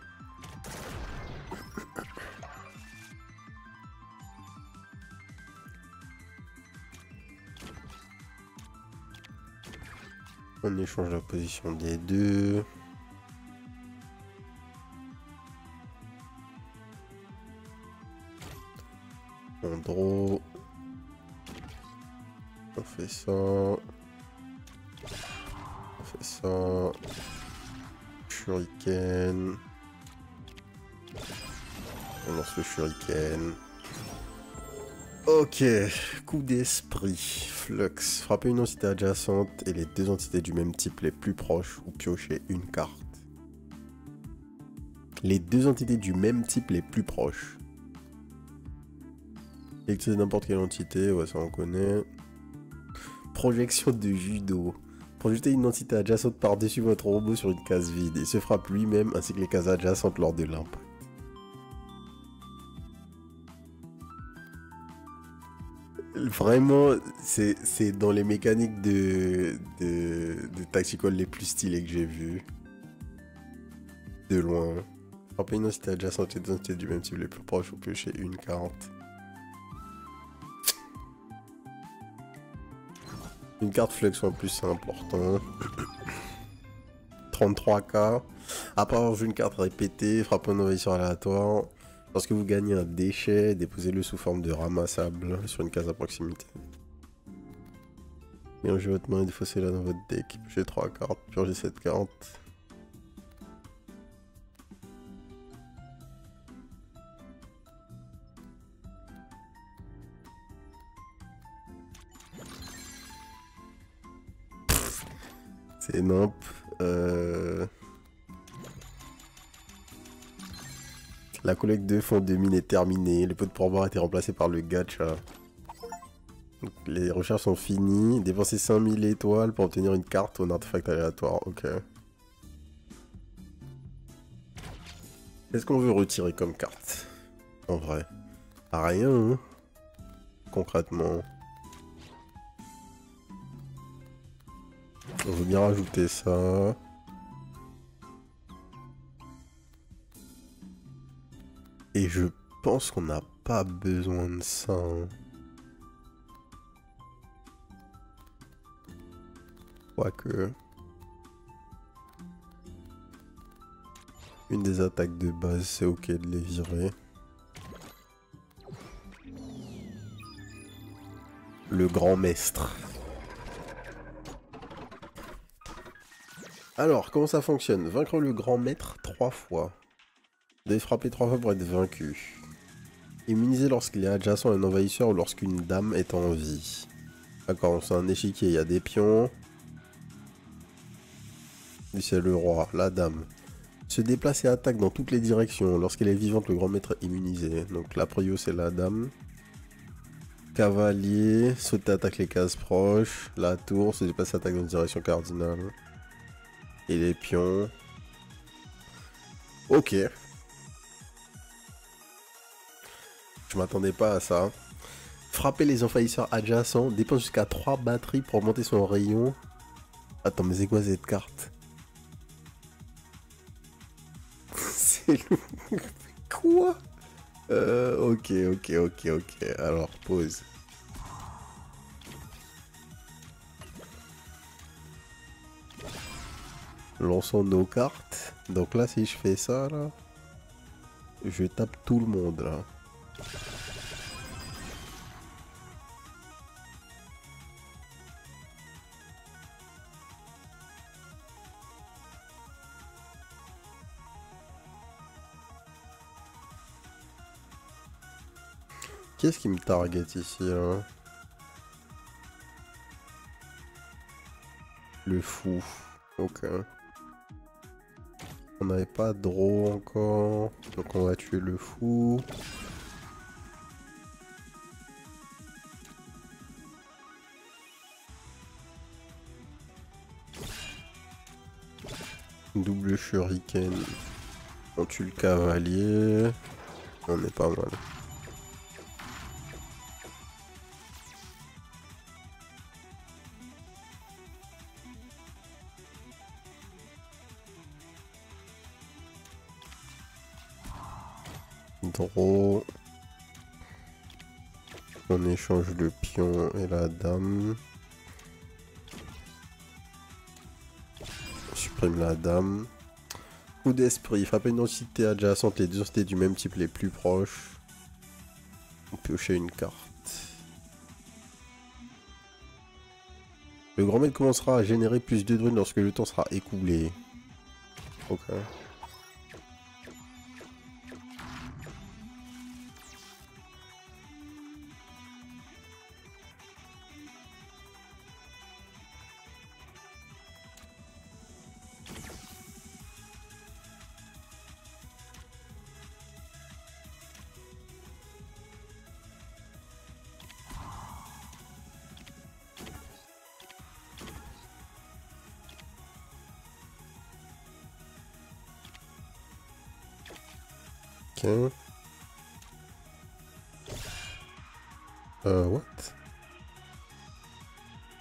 On échange la position des deux. On draw. On fait ça. On fait ça. Shuriken. On lance le shuriken. Ok, coup d'esprit. Flux. Frapper une entité adjacente et les deux entités du même type les plus proches ou piocher une carte. Les deux entités du même type les plus proches. Sélectionner n'importe quelle entité, ouais ça on connaît. Projection de judo. Projetez une entité adjacente par-dessus votre robot sur une case vide et se frappe lui-même ainsi que les cases adjacentes lors de l'impact. Vraiment, c'est dans les mécaniques de Tactical les plus stylées que j'ai vues. De loin. Frapper une entité adjacente et deux entités du même type les plus proches ou piocher une carte. Une carte flux en plus c'est important. 33k. Après avoir joué une carte répétée, frappez un envahisseur aléatoire. Lorsque vous gagnez un déchet, déposez-le sous forme de ramassable sur une case à proximité. Mélangez votre main et défaussez-la dans votre deck. Purgez 3 cartes, purgez cette carte. C'est nimp. La collecte de fonds de mine est terminée. Le pot de pourboire a été remplacé par le gacha. Donc, les recherches sont finies. Dépensez 5000 étoiles pour obtenir une carte ou un artefact aléatoire. Ok. Qu'est-ce qu'on veut retirer comme carte? En vrai. Rien, hein. Concrètement. On veut bien rajouter ça. Et je pense qu'on n'a pas besoin de ça. Hein. Quoique. Une des attaques de base, c'est ok de les virer. Le grand maître. Alors, comment ça fonctionne? Vaincre le grand maître 3 fois. Vous devez frapper 3 fois pour être vaincu. Immuniser lorsqu'il est adjacent à un envahisseur ou lorsqu'une dame est en vie. D'accord, c'est un échiquier, il y a des pions. Lui c'est le roi, la dame. Se déplace et attaque dans toutes les directions. Lorsqu'elle est vivante, le grand maître est immunisé. Donc la prio c'est la dame. Cavalier, sauter attaque les cases proches. La tour, se déplace et attaque dans une direction cardinale. Et les pions. Ok. Je m'attendais pas à ça. Frapper les envahisseurs adjacents. Dépense jusqu'à 3 batteries pour augmenter son rayon. Attends, mais c'est quoi cette carte? C'est lourd. Quoi? Ok. Alors, pause. Lançons nos cartes. Donc là, si je fais ça, là, je tape tout le monde, là. Qu'est-ce qui me target ici, là? Le fou. Ok. On n'avait pas de draw encore. Donc on va tuer le fou. Double shuriken. On tue le cavalier. On est pas mal. Draw. On échange le pion et la dame. supprime la dame. Coup d'esprit, frapper une entité adjacente, les deux entités du même type les plus proches. On peut piocher une carte. Le grand maître commencera à générer plus de druides lorsque le temps sera écoulé. Ok. Ok. What?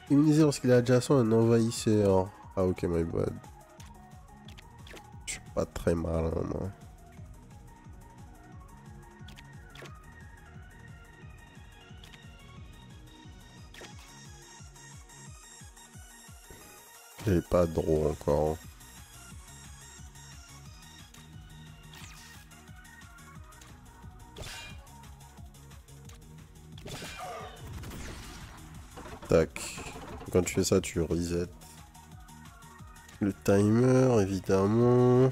Immuniser lorsqu'il est adjacent à un envahisseur. Ah ok, my bad. Je suis pas très malin, moi. J'ai pas de draw encore. Tac. Quand tu fais ça, tu reset. Le timer, évidemment.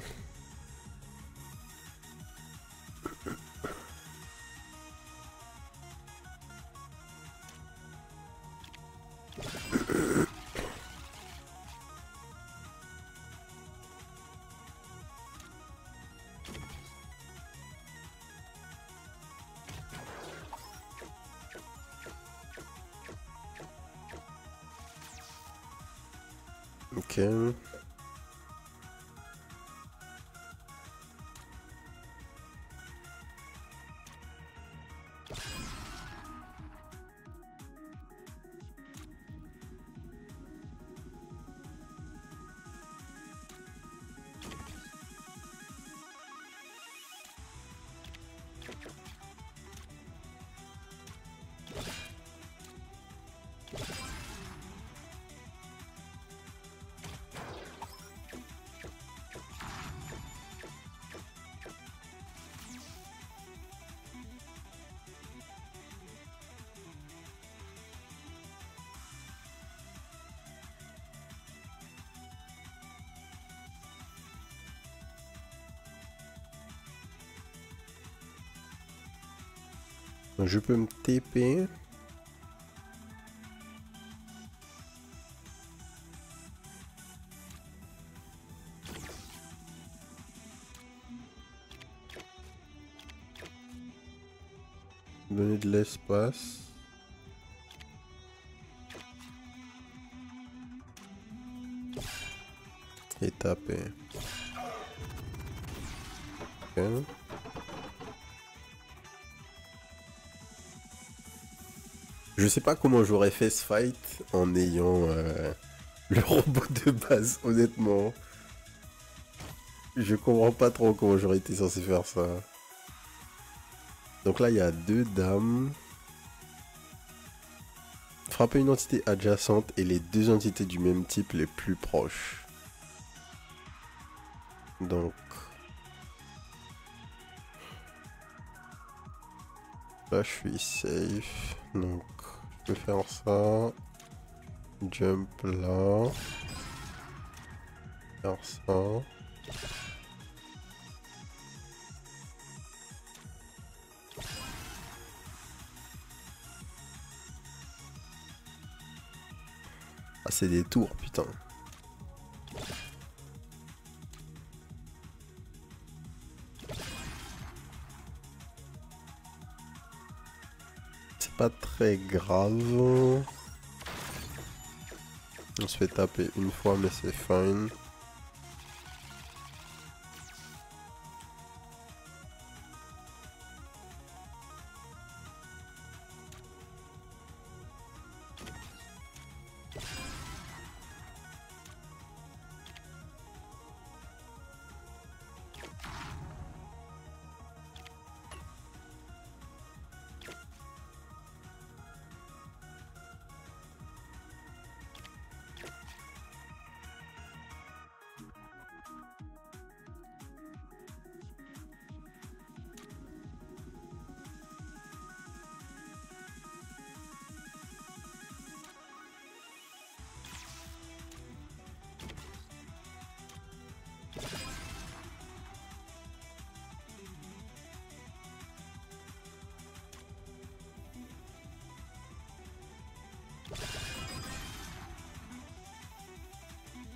Ok. Je peux me TP. Donner de l'espace. Et taper. Ok. Je sais pas comment j'aurais fait ce fight en ayant le robot de base, honnêtement. Je comprends pas trop comment j'aurais été censé faire ça. Donc là, il y a deux dames. Frapper une entité adjacente et les deux entités du même type les plus proches. Donc... là, je suis safe. Donc, je peux faire ça. Jump là. Faire ça. Ah, c'est des tours, putain. C'est pas très grave. On se fait taper une fois, mais c'est fine.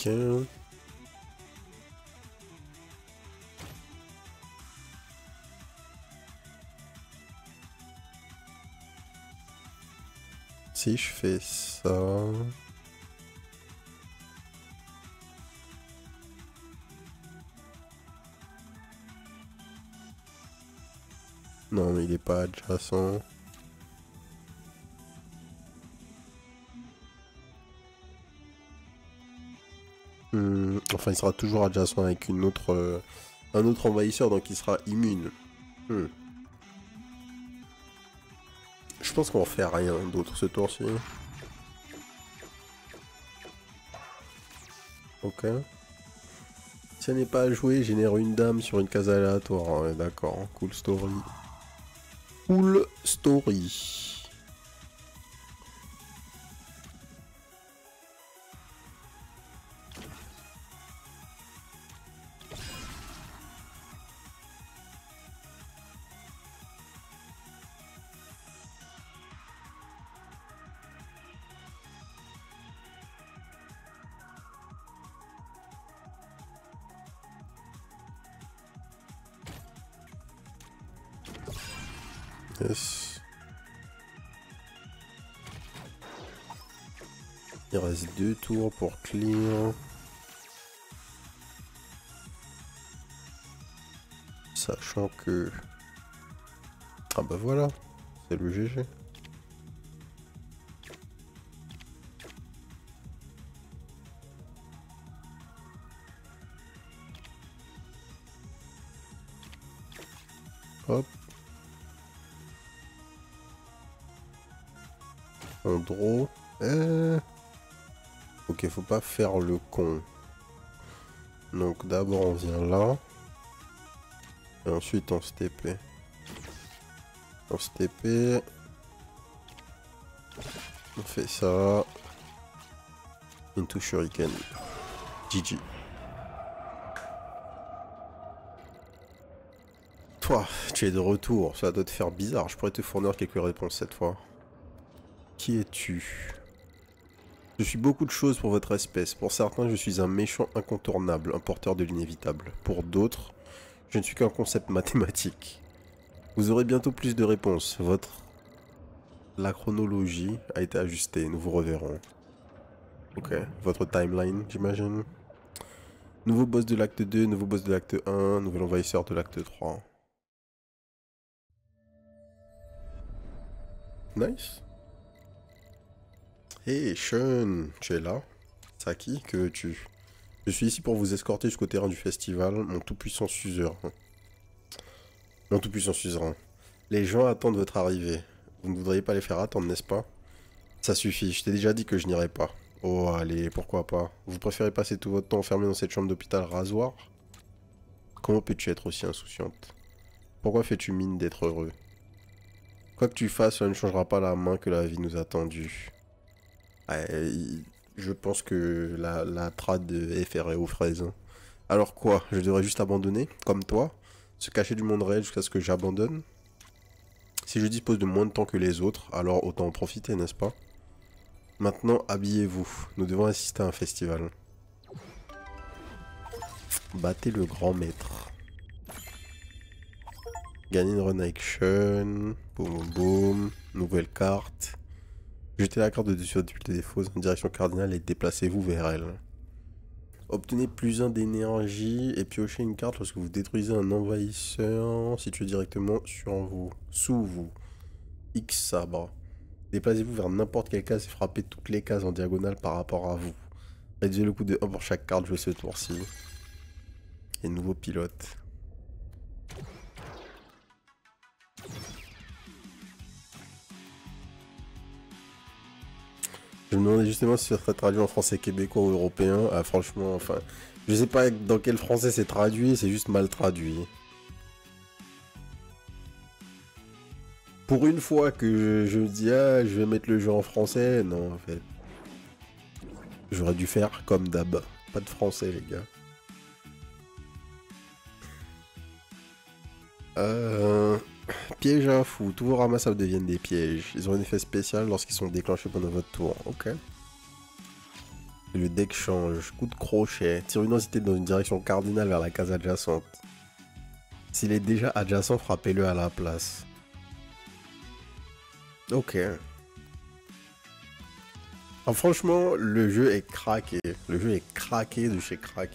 Ok. Si je fais ça... Non, mais il est pas adjacent. Enfin, il sera toujours adjacent avec une autre, un autre envahisseur, donc il sera immune. Je pense qu'on va faire rien d'autre ce tour-ci. Ok. Si elle n'est pas à jouer, génère une dame sur une case aléatoire. Ouais, d'accord, cool story. Cool story. Yes. Il reste 2 tours pour clear. Sachant que... Ah bah voilà, c'est le GG. Hop. On draw. Ok, faut pas faire le con. Donc d'abord on vient là. Et ensuite on se TP. On se TP. On fait ça. Into Shuriken. GG. Toi, tu es de retour. Ça doit te faire bizarre. Je pourrais te fournir quelques réponses cette fois. Qui es-tu? Je suis beaucoup de choses pour votre espèce. Pour certains, je suis un méchant incontournable, un porteur de l'inévitable. Pour d'autres, je ne suis qu'un concept mathématique. Vous aurez bientôt plus de réponses. La chronologie a été ajustée. Nous vous reverrons. Ok. Votre timeline, j'imagine. Nouveau boss de l'acte 2, nouveau boss de l'acte 1, nouvel envahisseur de l'acte 3. Nice. Hey Sean, tu es là? Saki, que veux-tu? Je suis ici pour vous escorter jusqu'au terrain du festival, mon tout-puissant suzerain. Mon tout-puissant suzerain. Les gens attendent votre arrivée. Vous ne voudriez pas les faire attendre, n'est-ce pas? Ça suffit, je t'ai déjà dit que je n'irai pas. Oh, allez, pourquoi pas? Vous préférez passer tout votre temps enfermé dans cette chambre d'hôpital rasoir? Comment peux-tu être aussi insouciante? Pourquoi fais-tu mine d'être heureux? Quoi que tu fasses, cela ne changera pas la main que la vie nous a tendue. Je pense que la trad est ferrée aux fraises. Alors quoi? Je devrais juste abandonner, comme toi? Se cacher du monde réel jusqu'à ce que j'abandonne? Si je dispose de moins de temps que les autres, alors autant en profiter, n'est-ce pas? Maintenant, habillez-vous. Nous devons assister à un festival. Battez le grand maître. Gagnez une run action. Boum boum. Nouvelle carte. Jetez la carte de dessus des fausses en direction cardinale et déplacez-vous vers elle. Obtenez plus 1 d'énergie et piochez une carte lorsque vous détruisez un envahisseur situé directement sur vous, sous vous. X sabre. Déplacez-vous vers n'importe quelle case et frappez toutes les cases en diagonale par rapport à vous. Réduisez le coût de 1 pour chaque carte jouée ce tour-ci. Et nouveau pilote. Je me demandais justement si ça serait traduit en français québécois ou européen. Ah, franchement, enfin, je sais pas dans quel français c'est traduit, c'est juste mal traduit. Pour une fois que je me dis, ah, je vais mettre le jeu en français, non, en fait. J'aurais dû faire comme d'hab. Pas de français, les gars. Piège à un fou. Tous vos ramassables deviennent des pièges. Ils ont un effet spécial lorsqu'ils sont déclenchés pendant votre tour. Ok. Le deck change. Coup de crochet. Tire une entité dans une direction cardinale vers la case adjacente. S'il est déjà adjacent, frappez-le à la place. Ok. Alors, franchement, le jeu est craqué. Le jeu est craqué de chez craqué.